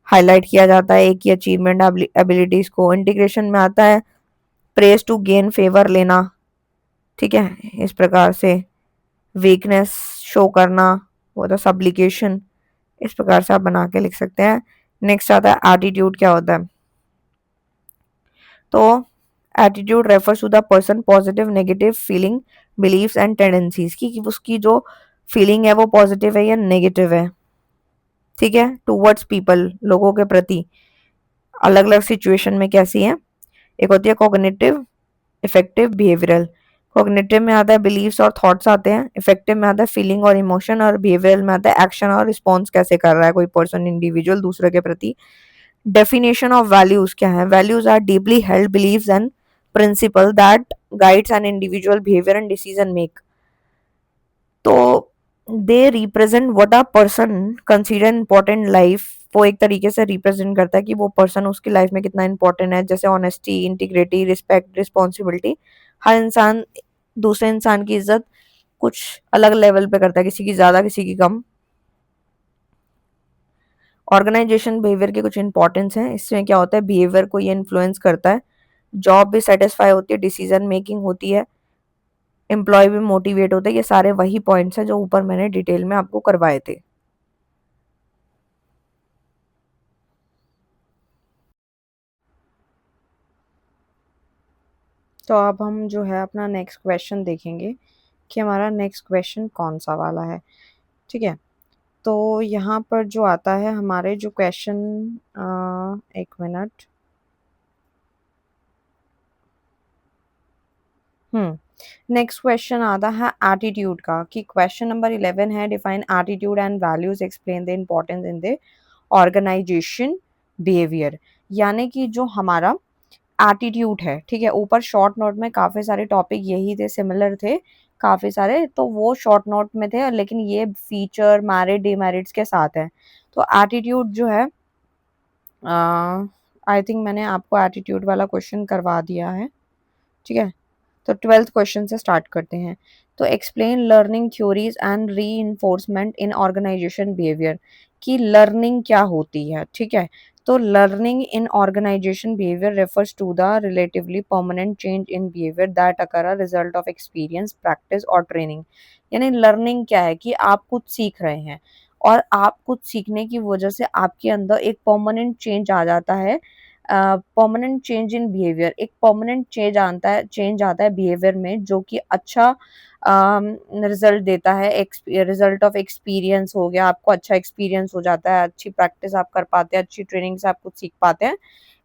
highlight किया जाता है एक ही अचीवमेंट एबिलिटीज को। इंटीग्रेशन में आता है प्रेज टू गेन फेवर लेना, ठीक है, इस प्रकार से। वीकनेस शो करना, वो तो सब्लिकेशन, इस प्रकार से आप बना के लिख सकते हैं। नेक्स्ट आता है एटीट्यूड। क्या होता है, तो attitude refers to the person positive negative feeling believes and tendencies की, कि उसकी जो फीलिंग है वो पॉजिटिव है या नेगेटिव है, ठीक है, टूवर्ड्स पीपल, लोगों के प्रति, अलग अलग सिचुएशन में कैसी है। एक होती है कॉग्निटिव, इफेक्टिव, बिहेवियरल। कॉग्निटिव में आता है बिलीव्स और थॉट्स आते हैं, इफेक्टिव में आता है फीलिंग और इमोशन, और बिहेवियरल में आता है एक्शन और रिस्पॉन्स कैसे कर रहा है कोई पर्सन, इंडिविजुअल, दूसरे के प्रति। Definition of values क्या है, values are deeply held beliefs and principle that guides an individual behavior and decision make. तो they represent what a person consider important life, वो एक तरीके से रिप्रेजेंट करता है कि वो पर्सन उसकी लाइफ में कितना इंपॉर्टेंट है, जैसे ऑनेस्टी, इंटीग्रिटी, रिस्पेक्ट, रिस्पॉन्सिबिलिटी। हर इंसान दूसरे इंसान की इज्जत कुछ अलग लेवल पे करता है, किसी की ज्यादा किसी की कम। ऑर्गेनाइजेशन बिहेवियर के कुछ इंपॉर्टेंस हैं, इसमें क्या होता है, बिहेवियर को ये इन्फ्लुएंस करता है, जॉब भी सेटिस्फाई होती है, डिसीजन मेकिंग होती है, एम्प्लॉय भी मोटिवेट होता है। ये सारे वही पॉइंट्स हैं जो ऊपर मैंने डिटेल में आपको करवाए थे। तो अब हम जो है अपना नेक्स्ट क्वेश्चन देखेंगे कि हमारा नेक्स्ट क्वेश्चन कौन सा वाला है। ठीक है, तो यहाँ पर जो आता है हमारे जो क्वेश्चन, एक मिनट। नेक्स्ट क्वेश्चन आता है एटीट्यूड का, कि क्वेश्चन नंबर 11 है, define attitude and values, explain the importance in the organisation behaviour. यानी कि जो हमारा एटीट्यूड है, ठीक है, ऊपर शॉर्ट नोट में काफ़ी सारे टॉपिक यही थे, सिमिलर थे काफ़ी सारे, तो वो शॉर्ट नोट में थे, लेकिन ये फीचर मेरिट डिमेरिट्स के साथ है। तो एटीट्यूड जो है, आई थिंक मैंने आपको एटीट्यूड वाला क्वेश्चन करवा दिया है। ठीक है, तो 12th क्वेश्चन से स्टार्ट करते हैं। तो explain learning theories and reinforcement in organisation behaviour, कि लर्निंग क्या होती है। ठीक है, तो learning in organisation behaviour refers to the relatively permanent change in behaviour that occur a result of experience, practice और ट्रेनिंग। यानी लर्निंग क्या है, कि आप कुछ सीख रहे हैं और आप कुछ सीखने की वजह से आपके अंदर एक परमानेंट चेंज आ जाता है। परमानेंट चेंज इन बिहेवियर, एक परमानेंट चेंज आता है बिहेवियर में, जो कि अच्छा रिजल्ट देता है। रिजल्ट ऑफ एक्सपीरियंस हो गया, आपको अच्छा एक्सपीरियंस हो जाता है, अच्छी प्रैक्टिस आप कर पाते हैं, अच्छी ट्रेनिंग से आप कुछ सीख पाते हैं।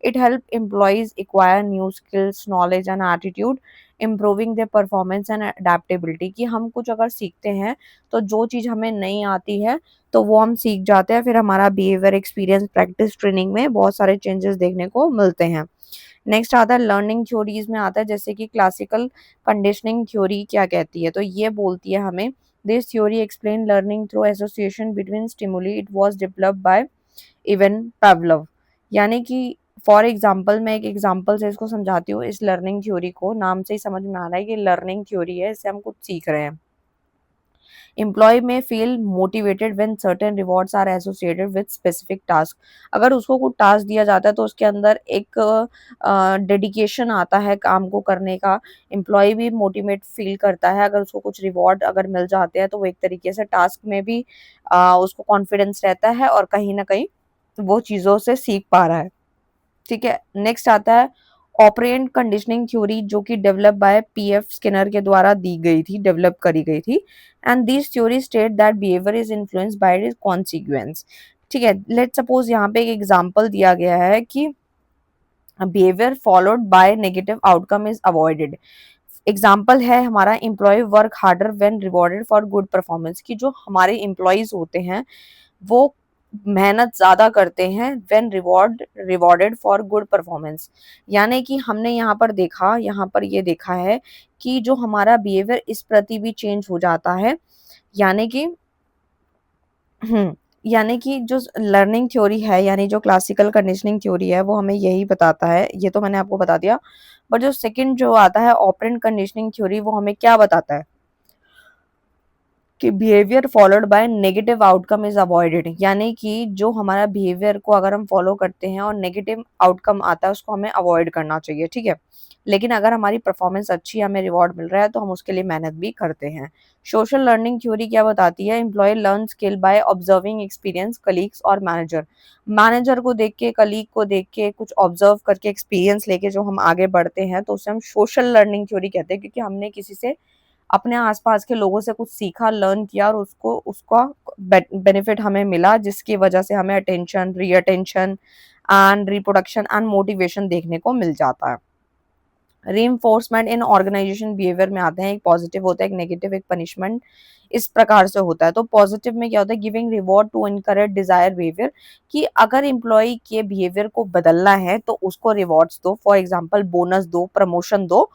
It help employees acquire new skills, knowledge and attitude, improving the performance and adaptability. कि हम कुछ अगर सीखते हैं तो जो चीज़ हमें नहीं आती है तो वो हम सीख जाते हैं, फिर हमारा बिहेवियर, एक्सपीरियंस, प्रैक्टिस, ट्रेनिंग में बहुत सारे चेंजेस देखने को मिलते हैं। नेक्स्ट आता है लर्निंग थ्योरीज में आता है, जैसे कि क्लासिकल कंडीशनिंग थ्योरी क्या कहती है, तो ये बोलती है हमें, this theory explain learning through association between stimuli, it was developed by even Pavlov. यानी कि फॉर एग्जाम्पल, मैं एक एग्जाम्पल से इसको समझाती हूँ। इस लर्निंग थ्योरी को नाम से ही समझ में आ रहा है कि लर्निंग थ्योरी है, इससे हम कुछ सीख रहे हैं। एम्प्लॉय में feel motivated when certain rewards are associated with specific task. अगर उसको कुछ टास्क दिया जाता है तो उसके अंदर एक डेडिकेशन आता है काम को करने का। एम्प्लॉय भी मोटिवेट फील करता है अगर उसको कुछ रिवॉर्ड अगर मिल जाते हैं, तो वो एक तरीके से टास्क में भी उसको कॉन्फिडेंस रहता है और कहीं ना कहीं वो चीज़ों से सीख पा रहा है। ठीक है, नेक्स्ट आता है ऑपरेंट कंडीशनिंग थ्योरी, जो कि डेवलप बाय पीएफ स्किनर के द्वारा दी गई थी, डेवलप करी गई थी। And this theory state that behaviour is influenced by it's consequence. ठीक है, लेट सपोज यहाँ पे एक एग्जांपल दिया गया है कि behaviour followed by negative outcome is avoided. Example है हमारा, employ work harder when rewarded for good performance. की जो हमारे एम्प्लॉयज होते हैं वो मेहनत ज़्यादा करते हैं when rewarded for good performance. यानी कि हमने यहाँ पर ये देखा है कि जो हमारा बिहेवियर इस प्रति भी चेंज हो जाता है। यानी कि यानी कि जो लर्निंग थ्योरी है, यानी जो क्लासिकल कंडीशनिंग थ्योरी है, वो हमें यही बताता है। ये तो मैंने आपको बता दिया, बट जो सेकंड जो आता है ऑपरेंट कंडीशनिंग थ्योरी, वो हमें क्या बताता है कि behaviour followed by negative outcome is avoided. यानी कि जो हमारा बिहेवियर को अगर हम फॉलो करते हैं और नेगेटिव आउटकम आता है, उसको हमें अवॉइड करना चाहिए। ठीक है, लेकिन अगर हमारी परफॉर्मेंस अच्छी है, हमें रिवॉर्ड मिल रहा है, तो हम उसके लिए मेहनत भी करते हैं। सोशल लर्निंग थ्योरी क्या बताती है, employ learn skill by observing experience colleagues और मैनेजर। मैनेजर को देख के, कलीग को देख के, कुछ ऑब्जर्व करके, एक्सपीरियंस लेके जो हम आगे बढ़ते हैं, तो उसे हम सोशल लर्निंग थ्योरी कहते हैं, क्योंकि हमने किसी से, अपने आसपास के लोगों से कुछ सीखा, लर्न किया और उसको उसका बेनिफिट हमें मिला, जिसकी वजह से हमें attention, reattention and reproduction and motivation देखने को मिल जाता है। रीइंफोर्समेंट इन ऑर्गेनाइजेशन बिहेवियर में आते हैं, एक पॉजिटिव होता है, एक नेगेटिव, एक पनिशमेंट। इस प्रकार से होता है। तो पॉजिटिव में क्या होता है, giving reward to encourage desire behaviour, कि अगर एम्प्लॉय के बिहेवियर को बदलना है तो उसको रिवॉर्ड्स दो, फॉर एग्जांपल बोनस दो, प्रमोशन दो,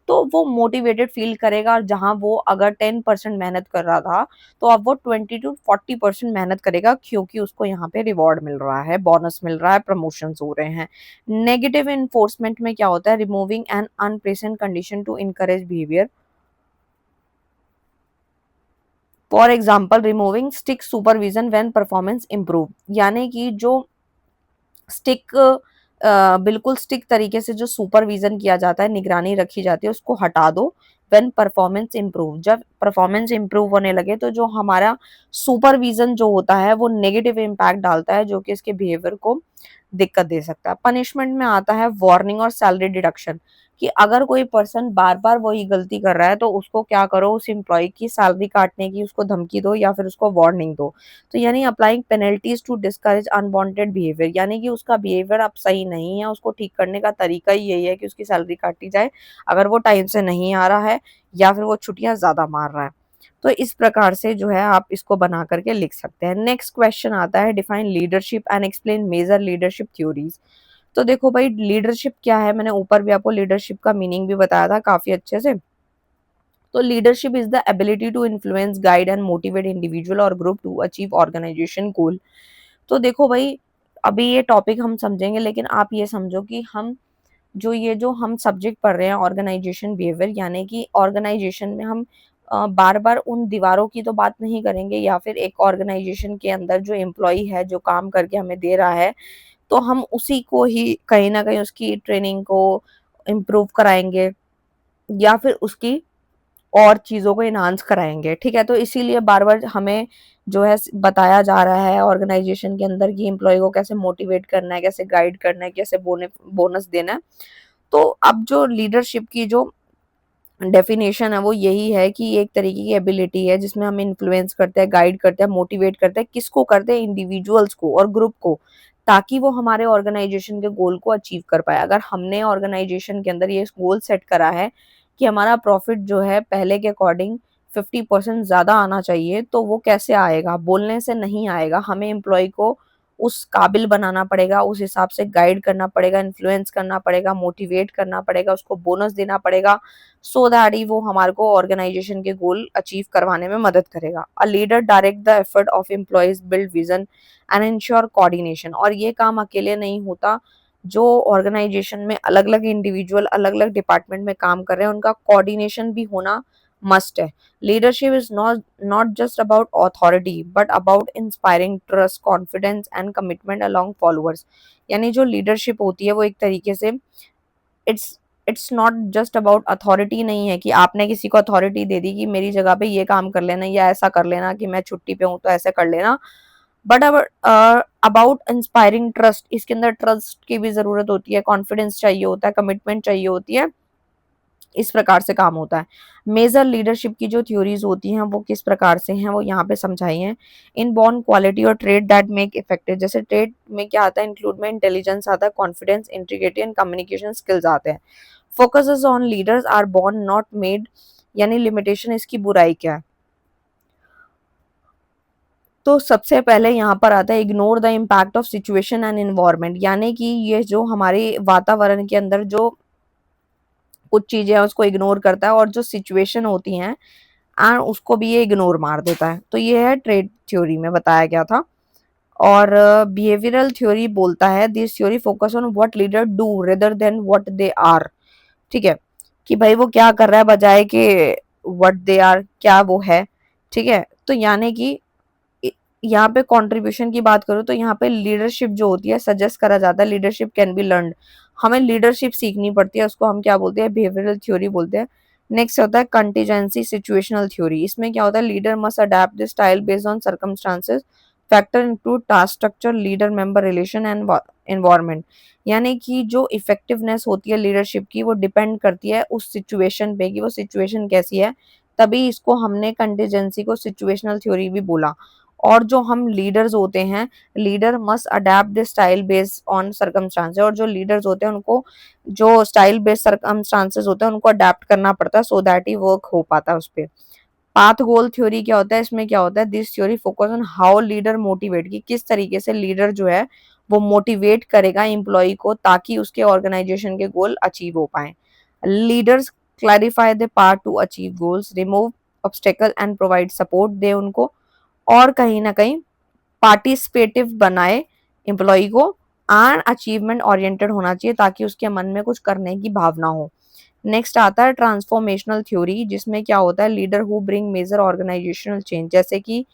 तो वो मोटिवेटेड फील करेगा। और जहां वो अगर 10% मेहनत कर रहा था, तो अब वो 20 to 40% मेहनत करेगा, क्योंकि उसको यहाँ पे रिवॉर्ड मिल रहा है, बोनस मिल रहा है, प्रमोशन हो रहे हैं। नेगेटिव इन्फोर्समेंट में क्या होता है, removing an unpleasant condition to encourage behaviour, for example removing strict supervision when performance improve. यानी कि जो स्टिक, बिल्कुल स्टिक तरीके से जो सुपरविजन किया जाता है, निगरानी रखी जाती है, उसको हटा दो। व्हेन परफॉर्मेंस इंप्रूव, जब परफॉर्मेंस इंप्रूव होने लगे, तो जो हमारा सुपरविजन जो होता है वो नेगेटिव इम्पैक्ट डालता है, जो कि इसके बिहेवियर को दिक्कत दे सकता है। पनिशमेंट में आता है वार्निंग और सैलरी डिडक्शन। कि अगर कोई पर्सन बार-बार वही गलती कर रहा है तो उसको क्या करो, उस एम्प्लॉयी की सैलरी काटने की उसको धमकी दो या फिर उसको वार्निंग दो। तो यानी applying penalties to discourage unwanted behaviour, यानी कि उसका बिहेवियर अब सही नहीं है, उसको ठीक करने का तरीका ही यही है कि उसकी सैलरी काटी जाए, अगर वो टाइम से नहीं आ रहा है या फिर वो छुट्टियाँ ज़्यादा मार रहा है। तो इस प्रकार से जो है आप इसको बना करके लिख सकते हैं। नेक्स्ट क्वेश्चन आता है, define leadership and explain major leadership theories. तो देखो भाई, लीडरशिप क्या है, मैंने ऊपर भी आपको लीडरशिप का मीनिंग भी बताया था काफी अच्छे से। तो leadership is the ability to influence, guide and motivate individual और group to achieve organisation goal. तो देखो भाई, अभी ये टॉपिक हम समझेंगे, लेकिन आप ये समझो कि जो हम सब्जेक्ट पढ़ रहे हैं ऑर्गेनाइजेशन बिहेवियर, यानी कि ऑर्गेनाइजेशन में हम बार बार उन दीवारों की तो बात नहीं करेंगे, या फिर एक ऑर्गेनाइजेशन के अंदर जो एम्प्लॉय है जो काम करके हमें दे रहा है, तो हम उसी को ही कहीं ना कहीं उसकी ट्रेनिंग को इम्प्रूव कराएंगे या फिर उसकी और चीज़ों को एनहांस कराएंगे। ठीक है, तो इसीलिए बार बार हमें जो है बताया जा रहा है ऑर्गेनाइजेशन के अंदर कि एम्प्लॉय को कैसे मोटिवेट करना है, कैसे गाइड करना है, कैसे बोनस देना है। तो अब जो लीडरशिप की जो डेफिनेशन है वो यही है कि एक तरीके की एबिलिटी है जिसमें हम इन्फ्लुएंस करते हैं, गाइड करते हैं, मोटिवेट करते हैं। किसको करते हैं? इंडिविजुअल्स को और ग्रुप को, ताकि वो हमारे ऑर्गेनाइजेशन के गोल को अचीव कर पाए। अगर हमने ऑर्गेनाइजेशन के अंदर ये गोल सेट करा है कि हमारा प्रॉफिट जो है पहले के अकॉर्डिंग 50% ज्यादा आना चाहिए, तो वो कैसे आएगा? बोलने से नहीं आएगा। हमें एम्प्लॉय को उस काबिल बनाना पड़ेगा, उस हिसाब से गाइड करना पड़ेगा, इन्फ्लुएंस करना पड़ेगा, मोटिवेट करना पड़ेगा, उसको बोनस देना पड़ेगा, सो दैट ही वो हमारे को ऑर्गेनाइजेशन के गोल अचीव करवाने में मदद करेगा। A leader direct the effort of employees, build vision and ensure coordination. और ये काम अकेले नहीं होता, जो ऑर्गेनाइजेशन में अलग अलग इंडिविजुअल अलग अलग डिपार्टमेंट में काम कर रहे हैं उनका कोऑर्डिनेशन भी होना मस्ट है। Leadership is not just about authority but about inspiring trust, confidence and commitment along followers. यानी जो लीडरशिप होती है वो एक तरीके से it's it's not just about authority नहीं है कि आपने किसी को अथॉरिटी दे दी कि मेरी जगह पे ये काम कर लेना या ऐसा कर लेना, कि मैं छुट्टी पे हूं तो ऐसे कर लेना। बट अबाउट इंस्पायरिंग ट्रस्ट, इसके अंदर ट्रस्ट की भी जरूरत होती है, कॉन्फिडेंस चाहिए होता है, कमिटमेंट चाहिए होती है। इस प्रकार से काम होता है। मेजर लीडरशिप की जो थ्योरीज होती हैं वो किस प्रकार से हैं वो यहाँ पे समझाई हैं। इनबॉर्न क्वालिटी और ट्रेड दैट मेक इफेक्टिव, जैसे ट्रेड में क्या आता है, इंक्लूड में इंटेलिजेंस आता है, confidence, integrity and communication skills आते हैं। Focuses on leaders are born not made, यानी लिमिटेशन इसकी बुराई क्या है? तो सबसे पहले यहाँ पर आता है ignore the impact of situation and environment, यानी कि ये जो हमारे वातावरण के अंदर जो कुछ चीजें हैं उसको इग्नोर करता है, और जो सिचुएशन होती हैं एंड उसको भी ये इग्नोर मार देता है। तो ये है ट्रेड थ्योरी में बताया गया था। और बिहेवियरल थ्योरी बोलता है, this theory focus on what leader do rather than what they are. ठीक है, कि भाई वो क्या कर रहा है बजाय के व्हाट दे आर, क्या वो है। ठीक है, तो यानी कि यहाँ पे कंट्रीब्यूशन की बात करूँ तो यहाँ पे लीडरशिप जो होती है सजेस्ट करा जाता है, लीडरशिप कैन बी लर्नड। हमें लीडरशिप सीखनी पड़ती है, उसको हम क्या बोलते हैं? बिहेवियरल थ्योरी बोलते हैं। नेक्स्ट होता है कंटीजेंसी सिचुएशनल थ्योरी। इसमें क्या होता है? Leader must adapt the style based on circumstances, factor include task structure, leader member relation and environment. यानी कि जो इफेक्टिवनेस होती है लीडरशिप की वो डिपेंड करती है उस सिचुएशन पे कि वो सिचुएशन कैसी है। तभी इसको हमने कंटीजेंसी को सिचुएशनल थ्योरी भी बोला। और जो हम लीडर्स होते हैं, leader must adapt the style based on circumstances, और जो लीडर्स होते हैं उनको जो स्टाइल बेस्ड सर्कमस्टांसेस होते हैं उनको अडेप्ट करना पड़ता है, सो दैट ही वर्क हो पाता है उस पर। पाथ गोल थ्योरी क्या होता है? इसमें क्या होता है? This theory focus on how leader motivate, कि किस तरीके से लीडर जो है वो मोटिवेट करेगा एम्प्लॉय को ताकि उसके ऑर्गेनाइजेशन के गोल अचीव हो पाए। Leaders clarify the path to achieve goals, remove obstacle and provide support, दे उनको, और कहीं ना कहीं पार्टिसिपेटिव बनाए एम्प्लॉय को, एंड अचीवमेंट ओरिएंटेड होना चाहिए ताकि उसके मन में कुछ करने की भावना हो। नेक्स्ट आता है ट्रांसफॉर्मेशनल थ्योरी, जिसमें क्या होता है? Leader who bring major organisational change, जैसे कि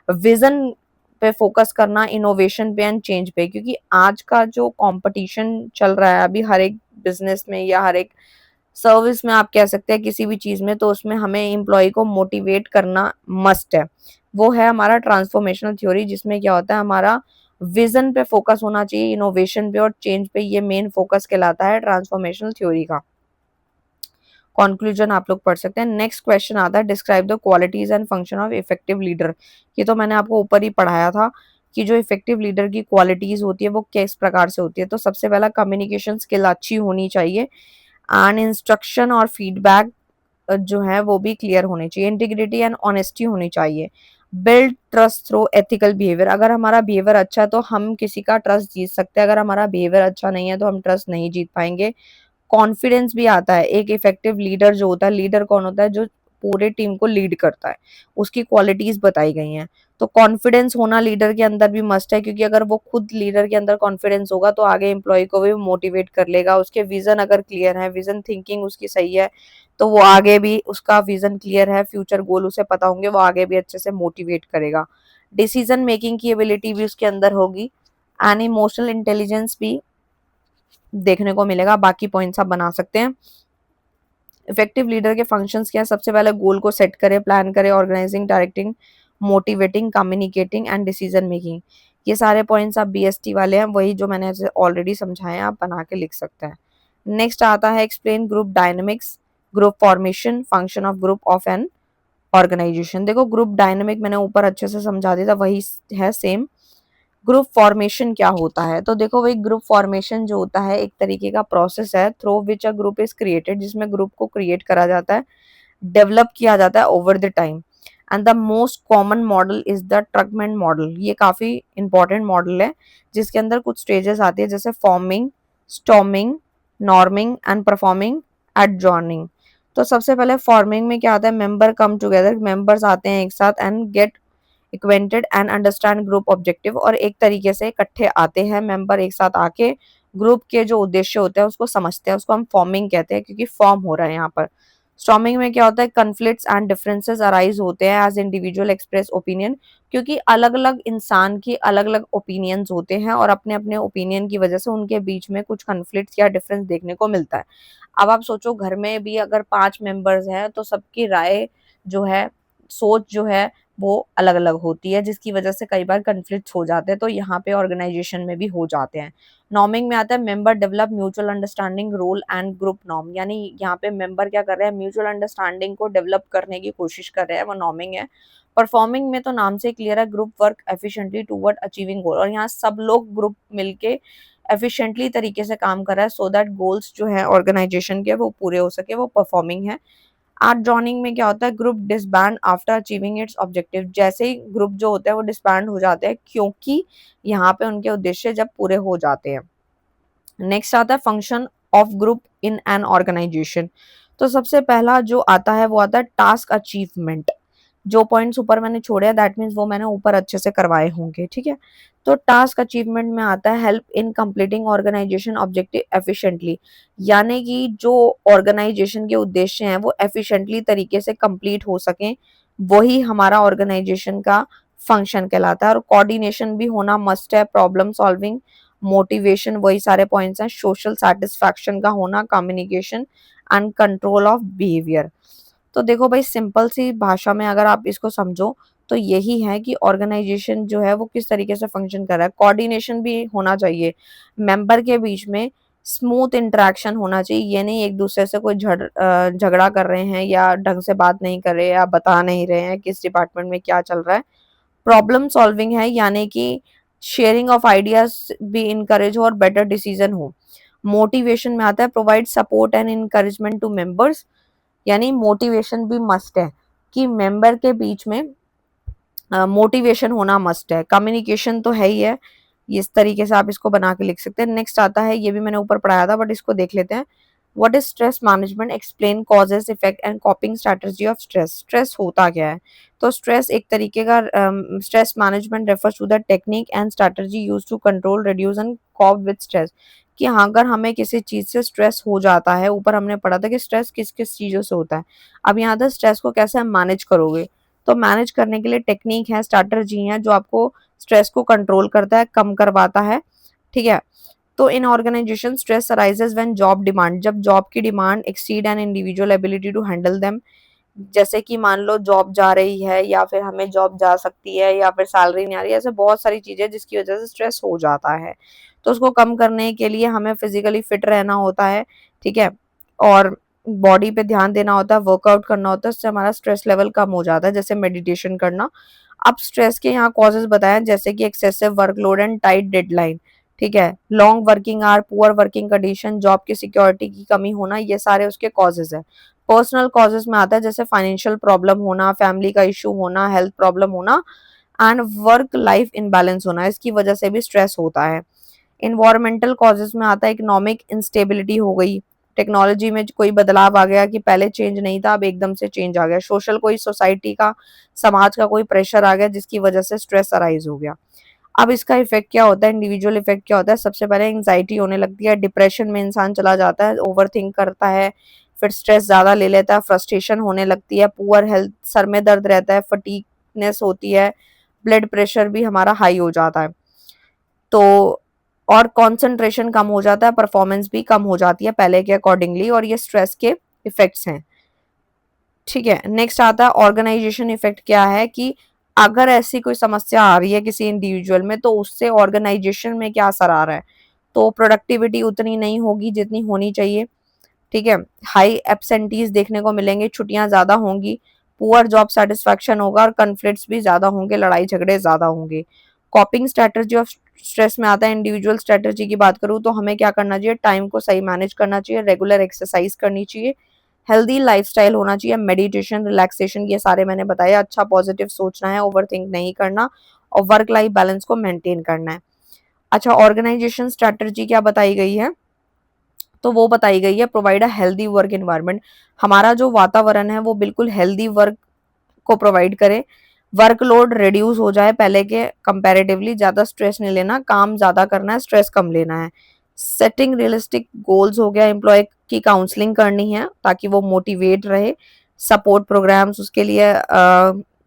विजन पे फोकस करना, इनोवेशन पे एंड चेंज पे। क्योंकि आज का जो कंपटीशन चल रहा है अभी हर एक बिजनेस में या हर एक सर्विस में, आप कह सकते हैं किसी भी चीज में, तो उसमें हमें एम्प्लॉय को मोटिवेट करना मस्ट है। वो है हमारा ट्रांसफॉर्मेशनल थ्योरी, जिसमें क्या होता है? हमारा विजन पे फोकस होना चाहिए, इनोवेशन पे और चेंज पे। ये मेन फोकस कहलाता है ट्रांसफॉर्मेशनल थ्योरी का। कंक्लूजन आप लोग पढ़ सकते हैं। नेक्स्ट क्वेश्चन आता है describe the qualities and function of effective leader. ये तो मैंने आपको ऊपर ही पढ़ाया था कि जो इफेक्टिव लीडर की क्वालिटीज होती है वो किस प्रकार से होती है। तो सबसे पहला कम्युनिकेशन स्किल अच्छी होनी चाहिए एंड इंस्ट्रक्शन और फीडबैक जो है वो भी क्लियर होनी चाहिए। इंटीग्रिटी एंड ऑनेस्टी होनी चाहिए। Build trust through ethical behaviour. अगर हमारा बिहेवियर अच्छा है तो हम किसी का ट्रस्ट जीत सकते हैं, अगर हमारा बिहेवियर अच्छा नहीं है तो हम ट्रस्ट नहीं जीत पाएंगे। कॉन्फिडेंस भी आता है। एक इफेक्टिव लीडर जो होता है, लीडर कौन होता है, जो पूरे टीम को लीड करता है, उसकी क्वालिटीज बताई गई हैं। तो कॉन्फिडेंस होना लीडर के अंदर भी मस्ट है, क्योंकि अगर वो खुद लीडर के अंदर कॉन्फिडेंस होगा तो आगे एम्प्लॉय को भी मोटिवेट कर लेगा। उसके विजन अगर क्लियर है, विजन थिंकिंग उसकी सही है, तो वो आगे भी, उसका विजन क्लियर है, फ्यूचर गोल उसे पता होंगे, वो आगे भी अच्छे से मोटिवेट करेगा। डिसीजन मेकिंग की एबिलिटी भी उसके अंदर होगी एंड इमोशनल इंटेलिजेंस भी देखने को मिलेगा। बाकी पॉइंट्स आप बना सकते हैं। इफेक्टिव लीडर के फंक्शंस क्या है? सबसे पहले गोल को सेट करे, प्लान करे, organising, directing, motivating, communicating and decision making. ये सारे पॉइंट्स आप बीएसटी वाले हैं, वही जो मैंने ऑलरेडी समझाए हैं, आप बना के लिख सकते हैं। नेक्स्ट आता है explain group dynamics, group formation, function of group of an organisation. देखो ग्रुप डायनेमिक मैंने ऊपर अच्छे से समझा दिया था, वही है सेम। ग्रुप फॉर्मेशन क्या होता है? तो देखो वही ग्रुप फॉर्मेशन जो होता है एक तरीके का प्रोसेस है through which a group is created, जिसमें ग्रुप को क्रिएट करा जाता है, डेवलप किया जाता है over the time. And the most common model is the Tuckman model. ये काफी इंपॉर्टेंट मॉडल है जिसके अंदर कुछ स्टेजेस आती है, जैसे forming, storming, norming and performing, adjourning. तो सबसे पहले फॉर्मिंग में क्या आता है? मेंबर कम टुगेदर, मेंबर्स आते हैं एक साथ and get acquainted and understand group objective. और एक तरीके से इकट्ठे आते हैं मेंबर एक साथ आके, ग्रुप के जो उद्देश्य होते हैं उसको समझते हैं, उसको हम फॉर्मिंग कहते हैं, क्योंकि फॉर्म हो रहा है यहाँ पर। स्टॉर्मिंग में क्या होता है? कन्फ्लिक्ट्स एंड डिफरेंसेस अराइज होते हैं एज इंडिविजुअल एक्सप्रेस ओपिनियन, क्योंकि अलग अलग इंसान की अलग अलग ओपिनियंस होते हैं और अपने अपने ओपिनियन की वजह से उनके बीच में कुछ कन्फ्लिक्ट्स या डिफरेंस देखने को मिलता है। अब आप सोचो घर में भी अगर 5 मेंबर्स हैं तो सबकी राय जो है, सोच जो है, वो अलग अलग होती है, जिसकी वजह से कई बार कन्फ्लिक्ट हो जाते हैं, तो यहाँ पे ऑर्गेनाइजेशन में भी हो जाते हैं। नॉर्मिंग में आता है member develop mutual understanding role and group norm, यानी यहाँ पे मेंबर क्या कर रहे हैं? म्यूचुअल अंडरस्टैंडिंग को डेवलप करने की कोशिश कर रहे हैं, वो नॉर्मिंग है। परफॉर्मिंग में तो नाम से क्लियर है, group work efficiently toward achieving goal, और यहाँ सब लोग ग्रुप मिलके एफिशिएंटली तरीके से काम कर रहा है सो दैट गोल्स जो है ऑर्गेनाइजेशन के वो पूरे हो सके, वो परफॉर्मिंग है। आर्ट जॉइनिंग में क्या होता है? Group disband after achieving it's objective, जैसे ही ग्रुप जो होता है वो डिसबैंड हो जाते हैं क्योंकि यहाँ पे उनके उद्देश्य जब पूरे हो जाते हैं। नेक्स्ट आता है function of group in an organisation. तो सबसे पहला जो आता है वो आता है टास्क अचीवमेंट। जो पॉइंट्स ऊपर मैंने छोड़े हैं दैट मीन्स वो मैंने ऊपर अच्छे से करवाए होंगे, ठीक है। तो टास्क अचीवमेंट में आता है help in completing organisation objective efficiently, यानी कि जो ऑर्गेनाइजेशन के उद्देश्य हैं वो एफिशिएंटली तरीके से कंप्लीट हो सकें, वही हमारा ऑर्गेनाइजेशन का फंक्शन कहलाता है। और कोऑर्डिनेशन भी होना मस्ट है, प्रॉब्लम सॉल्विंग, मोटिवेशन, वही सारे पॉइंट्स हैं। सोशल सेटिस्फैक्शन का होना, communication and control of behaviour. तो देखो भाई सिंपल सी भाषा में अगर आप इसको समझो तो यही है कि ऑर्गेनाइजेशन जो है वो किस तरीके से फंक्शन कर रहा है। कोऑर्डिनेशन भी होना चाहिए, मेंबर के बीच में स्मूथ इंटरेक्शन होना चाहिए, ये नहीं एक दूसरे से कोई झगड़ा कर रहे हैं या ढंग से बात नहीं कर रहे हैं या बता नहीं रहे हैं किस डिपार्टमेंट में क्या चल रहा है। प्रॉब्लम सॉल्विंग है, यानी कि शेयरिंग ऑफ आइडियाज भी इनकरेज हो और बेटर डिसीजन हो। मोटिवेशन में आता है provide support and encouragement to members, यानी मोटिवेशन भी मस्ट है कि मेंबर के बीच में मोटिवेशन होना मस्ट है। कम्युनिकेशन तो है ही है, इस तरीके से आप इसको बना के लिख सकते हैं। नेक्स्ट आता है, ये भी मैंने ऊपर पढ़ाया था बट इसको देख लेते हैं। What is stress management, explain causes effect and coping strategy of stress. Stress होता क्या है? तो स्ट्रेस एक तरीके का stress management refers to the technique and strategy use to control, reduce and cope with stress. कि हाँ अगर हमें किसी चीज से स्ट्रेस हो जाता है, ऊपर हमने पढ़ा था कि स्ट्रेस किस किस चीजों से होता है, अब यहाँ था स्ट्रेस को कैसे हम मैनेज करोगे। तो मैनेज करने के लिए टेक्निक है, स्ट्रैटेजी है जो आपको स्ट्रेस को कंट्रोल करता है, कम करवाता है, ठीक है। तो in organisation stress arises when job demand, जब जॉब की demand exceed an individual ability to handle them. जैसे कि मान लो जॉब जा रही है या फिर हमें जॉब जा सकती है या फिर सैलरी नहीं आ रही है, ऐसे बहुत सारी चीजें जिसकी वजह से स्ट्रेस हो जाता है। तो उसको कम करने के लिए हमें फिजिकली फिट रहना होता है, ठीक है। और बॉडी पे ध्यान देना होता है, वर्कआउट करना होता है, उससे हमारा स्ट्रेस लेवल कम हो जाता है, जैसे मेडिटेशन करना। अब स्ट्रेस के यहाँ कॉजेज बताएं, जैसे कि excessive workload and tight deadline, ठीक है, long working hour, poor working condition, job की सिक्योरिटी की कमी होना, ये सारे उसके कॉजेज है। पर्सनल कॉजेज में आता है जैसे फाइनेंशियल प्रॉब्लम होना, फैमिली का इशू होना, हेल्थ प्रॉब्लम होना एंड वर्क लाइफ इनबैलेंस होना, इसकी वजह से भी स्ट्रेस होता है। इन्वायरमेंटल कॉजेज में आता है इकोनॉमिक इंस्टेबिलिटी हो गई, टेक्नोलॉजी में कोई बदलाव आ गया कि पहले चेंज नहीं था अब एकदम से चेंज आ गया, सोशल कोई सोसाइटी का, समाज का कोई प्रेशर आ गया जिसकी वजह से स्ट्रेस अराइज हो गया। अब इसका इफेक्ट क्या होता है, इंडिविजुअल इफेक्ट क्या होता है, सबसे पहले एंग्जाइटी होने लगती है, डिप्रेशन में इंसान चला जाता है, ओवर थिंक करता है, फिर स्ट्रेस ज्यादा ले लेता है, फ्रस्ट्रेशन होने लगती है, पुअर हेल्थ, सर में दर्द रहता है, फटीगनेस होती है, ब्लड प्रेशर भी हमारा हाई हो जाता है। तो और कंसंट्रेशन कम हो जाता है, परफॉर्मेंस भी कम हो जाती है पहले के अकॉर्डिंगली, और ये स्ट्रेस के इफेक्ट्स हैं। ठीक है, नेक्स्ट आता है ऑर्गेनाइजेशन इफेक्ट। क्या है कि अगर ऐसी कोई समस्या आ रही है किसी इंडिविजुअल में तो उससे ऑर्गेनाइजेशन में क्या असर आ रहा है, तो प्रोडक्टिविटी उतनी नहीं होगी जितनी होनी चाहिए, ठीक है, हाई एब्सेंटीज देखने को मिलेंगे, छुट्टियां ज्यादा होंगी, पुअर जॉब सेटिस्फैक्शन होगा और कन्फ्लिक्ट्स भी ज्यादा होंगे, लड़ाई झगड़े ज्यादा होंगे। कॉपिंग स्ट्रेटजी ऑफ स्ट्रेस में आता है, इंडिविजुअल स्ट्रेटजी की बात करूँ तो हमें क्या करना चाहिए, टाइम को सही मैनेज करना चाहिए, रेगुलर एक्सरसाइज करनी चाहिए, हेल्दी लाइफस्टाइल होना चाहिए, मेडिटेशन, रिलैक्सेशन, ये सारे मैंने बताया, अच्छा पॉजिटिव सोचना है, ओवर थिंक नहीं करना, और वर्क लाइफ बैलेंस को मेंटेन करना है। अच्छा, ऑर्गेनाइजेशन स्ट्रेटजी क्या बताई गई है, तो वो बताई गई है provide a healthy work environment, हमारा जो वातावरण है वो बिल्कुल हेल्दी वर्क को प्रोवाइड करे, वर्कलोड रिड्यूस हो जाए पहले के कंपैरेटिवली, ज्यादा स्ट्रेस नहीं लेना, काम ज्यादा करना है, स्ट्रेस कम लेना है। सेटिंग रियलिस्टिक गोल्स हो गया, एम्प्लॉय की काउंसलिंग करनी है ताकि वो मोटिवेट रहे, सपोर्ट प्रोग्राम्स उसके लिए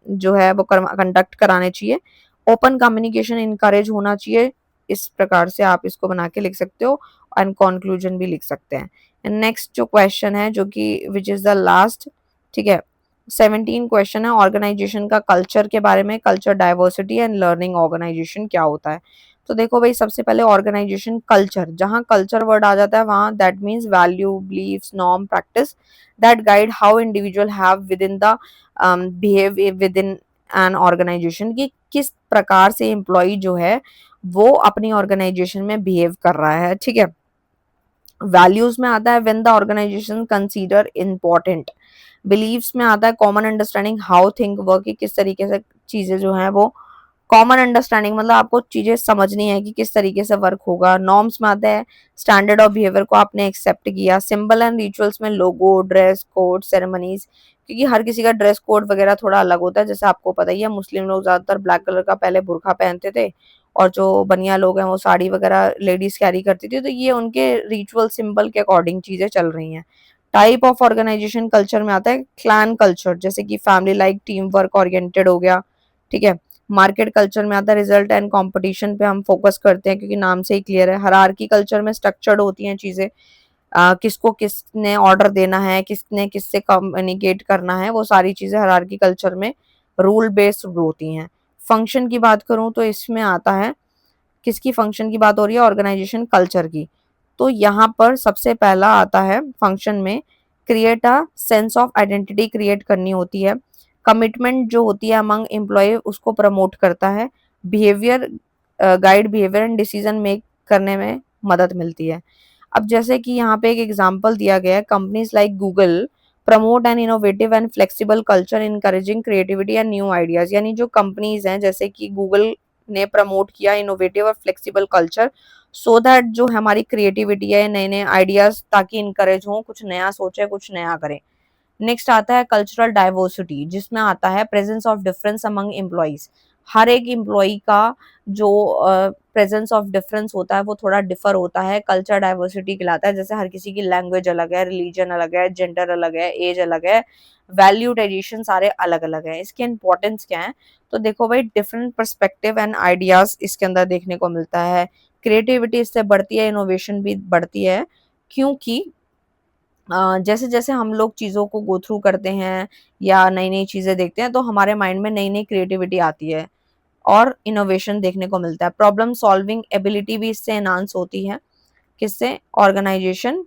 जो है वो कंडक्ट कराने चाहिए, ओपन कम्युनिकेशन इनकरेज होना चाहिए। इस प्रकार से आप इसको बना के लिख सकते हो एंड कंक्लूजन भी लिख सकते हैं। नेक्स्ट जो क्वेश्चन है जो कि विच इज द लास्ट, ठीक है, 17 क्वेश्चन है ऑर्गेनाइजेशन का कल्चर के बारे में, culture diversity and learning organisation क्या होता है। तो देखो भाई, सबसे पहले ऑर्गेनाइजेशन कल्चर, जहां कल्चर वर्ड आ जाता है वहां that means value, believes, norm, practice that guide how individual have within the behave with in an organisation, कि किस प्रकार से एम्प्लॉय जो है वो अपनी ऑर्गेनाइजेशन में बिहेव कर रहा है, ठीक है। वैल्यूज में आता है when the organisation consider important, believes में आता है common understanding how think work, की किस तरीके से चीजें जो है वो कॉमन अंडरस्टैंडिंग, मतलब आपको चीजें समझनी है कि किस तरीके से वर्क होगा। नॉर्म्स में आता है स्टैंडर्ड ऑफ बिहेवियर को आपने एक्सेप्ट किया। सिंबल एंड रिचुअल्स में लोगो, ड्रेस कोड, सेरेमनीज, क्योंकि हर किसी का ड्रेस कोड वगैरह थोड़ा अलग होता है, जैसे आपको पता ही है मुस्लिम लोग ज्यादातर ब्लैक कलर का पहले बुरखा पहनते थे, और जो बनिया लोग हैं वो साड़ी वगैरह लेडीज कैरी करती थी, तो ये उनके रिचुअल सिंबल के अकॉर्डिंग चीजें चल रही हैं। टाइप ऑफ ऑर्गेनाइजेशन कल्चर में आता है क्लैन कल्चर, जैसे कि family like team work oriented हो गया, ठीक है। मार्केट कल्चर में आता है रिजल्ट एंड कंपटीशन पे हम फोकस करते हैं क्योंकि नाम से ही क्लियर है। हायरार्की कल्चर में स्ट्रक्चर्ड होती हैं चीजें, किसको किसने ऑर्डर देना है, किसने किससे कम्युनिकेट करना है, वो सारी चीजें हायरार्की कल्चर में रूल बेस्ड होती हैं। फंक्शन की बात करूं तो इसमें आता है, किसकी फंक्शन की बात हो रही है, ऑर्गेनाइजेशन कल्चर की। तो यहाँ पर सबसे पहला आता है फंक्शन में create a sense of identity create करनी होती है, कमिटमेंट जो होती है अमंग एम्प्लॉय उसको प्रमोट करता है, behaviour guide behaviour and decision make करने में मदद मिलती है। अब जैसे कि यहाँ पे एक एग्जांपल दिया गया है, companies like Google promote an innovative and flexible culture encouraging creativity and new ideas, यानी जो कंपनीज हैं जैसे कि गूगल ने प्रमोट किया इनोवेटिव और फ्लेक्सिबल कल्चर, सो दैट जो हमारी क्रिएटिविटी है, नए नए आइडियाज ताकि इनकरेज हो, कुछ नया सोचे, कुछ नया करें। नेक्स्ट आता है कल्चरल डाइवर्सिटी, जिसमें आता है presence of difference among employees, हर एक एम्प्लॉय का जो प्रेजेंस ऑफ डिफरेंस होता है वो थोड़ा डिफर होता है, कल्चर डाइवर्सिटी कहलाता है। जैसे हर किसी की लैंग्वेज अलग है, रिलीजन अलग है, जेंडर अलग है, एज अलग है, वैल्यू ट्रेडिशन सारे अलग अलग है। इसके इंपॉर्टेंस क्या है, तो देखो भाई, डिफरेंट पर्सपेक्टिव एंड आइडियाज इसके अंदर देखने को मिलता है, क्रिएटिविटी इससे बढ़ती है, इनोवेशन भी बढ़ती है, क्योंकि जैसे जैसे हम लोग चीज़ों को गो थ्रू करते हैं या नई नई चीज़ें देखते हैं तो हमारे माइंड में नई नई क्रिएटिविटी आती है और इनोवेशन देखने को मिलता है। प्रॉब्लम सॉल्विंग एबिलिटी भी इससे एनहांस होती है, किससे, ऑर्गेनाइजेशन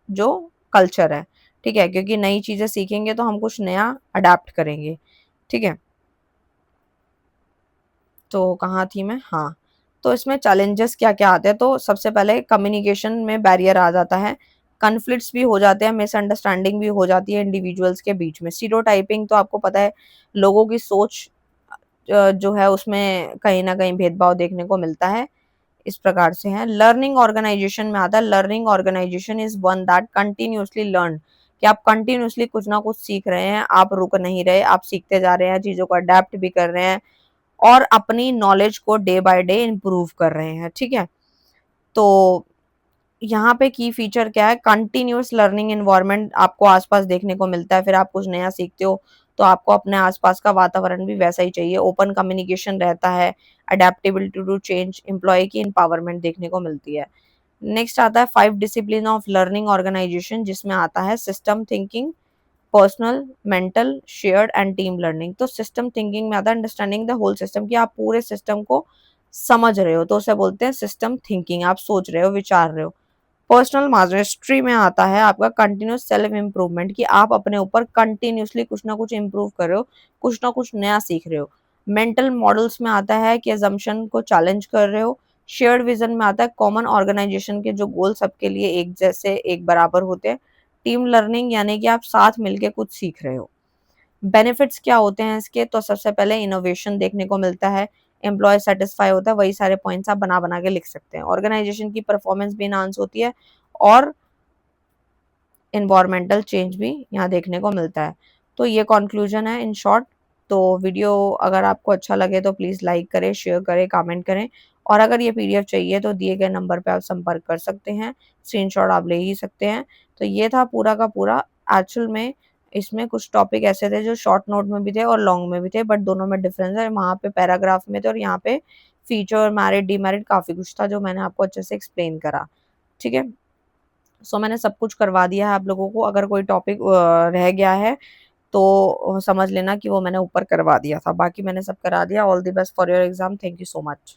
जो कल्चर है। ठीक है, क्योंकि नई चीज़ें सीखेंगे तो हम कुछ नया अडैप्ट करेंगे, ठीक है। तो कहाँ थी मैं? हाँ, तो इसमें चैलेंजेस क्या-क्या आते हैं, तो सबसे पहले कम्युनिकेशन में बैरियर आ जाता है, कॉन्फ्लिक्ट्स भी हो जाते हैं, मिसअंडरस्टैंडिंग भी हो जाती है इंडिविजुअल्स के बीच में। स्टीरियोटाइपिंग तो आपको पता है, लोगों की सोच जो है उसमें कहीं न कहीं भेदभाव देखने को मिलता है, इस प्रकार से है। लर्निंग ऑर्गेनाइजेशन में आता है, learning organisation is one that continuously learn, कि आप कंटिन्यूअसली कुछ ना कुछ सीख रहे हैं, आप रुक नहीं रहे, आप सीखते जा रहे हैं, चीज़ों को अडैप्ट भी कर रहे हैं और अपनी नॉलेज को डे बाय डे इम्प्रूव कर रहे हैं, ठीक है। तो यहाँ पे की फीचर क्या है, कंटिन्यूअस लर्निंग एनवायरनमेंट आपको आसपास देखने को मिलता है, फिर आप कुछ नया सीखते हो तो आपको अपने आसपास का वातावरण भी वैसा ही चाहिए, ओपन कम्युनिकेशन रहता है, अडेप्टेबिलिटी टू चेंज, एम्प्लॉय की एम्पावरमेंट देखने को मिलती है। नेक्स्ट आता है 5 डिसिप्लिन ऑफ लर्निंग ऑर्गेनाइजेशन, जिसमें आता है system thinking, personal, mental, shared and team learning. तो सिस्टम थिंकिंग में आता है अंडरस्टैंडिंग द होल सिस्टम, कि आप पूरे सिस्टम को समझ रहे हो, तो उसे बोलते हैं सिस्टम थिंकिंग, आप सोच रहे हो, विचार रहे हो। पर्सनल मास्टरी में आता है आपका कंटिन्यूस सेल्फ इम्प्रूवमेंट, कि आप अपने ऊपर कंटिन्यूसली कुछ ना कुछ इम्प्रूव कर रहे हो, कुछ ना कुछ नया सीख रहे हो। मेंटल मॉडल्स में आता है कि अजम्पशन को चैलेंज कर रहे हो। शेयर्ड विजन में आता है कॉमन ऑर्गेनाइजेशन के जो गोल सबके लिए एक जैसे एक बराबर होते हैं। टीम लर्निंग यानी कि आप साथ मिलके कुछ सीख रहे हो। बेनिफिट्स क्या होते हैं इसके, तो सबसे पहले इनोवेशन देखने को मिलता है, एम्प्लॉय सेटिस्फाई होता है, वही सारे पॉइंट्स आप बना बना के लिख सकते हैं। ऑर्गेनाइजेशन की परफॉर्मेंस भी इनहांस होती है और एनवायरमेंटल चेंज भी यहाँ देखने को मिलता है। तो ये कंक्लूजन है इन शॉर्ट। तो वीडियो अगर आपको अच्छा लगे तो प्लीज़ लाइक करें, शेयर करें, कमेंट करें, और अगर ये पीडीएफ चाहिए तो दिए गए नंबर पे आप संपर्क कर सकते हैं, स्क्रीनशॉट आप ले ही सकते हैं। तो ये था पूरा का पूरा। एक्चुअल में इसमें कुछ टॉपिक ऐसे थे जो शॉर्ट नोट में भी थे और लॉन्ग में भी थे, बट दोनों में डिफरेंस है, वहाँ पे पैराग्राफ में थे और यहाँ पे फीचर, मेरिट, डीमेरिट काफ़ी कुछ था जो मैंने आपको अच्छे से एक्सप्लेन करा, ठीक है। सो मैंने सब कुछ करवा दिया है आप लोगों को, अगर कोई टॉपिक रह गया है तो समझ लेना कि वो मैंने ऊपर करवा दिया था, बाकी मैंने सब करा दिया। All the best for your exam, thank you so much.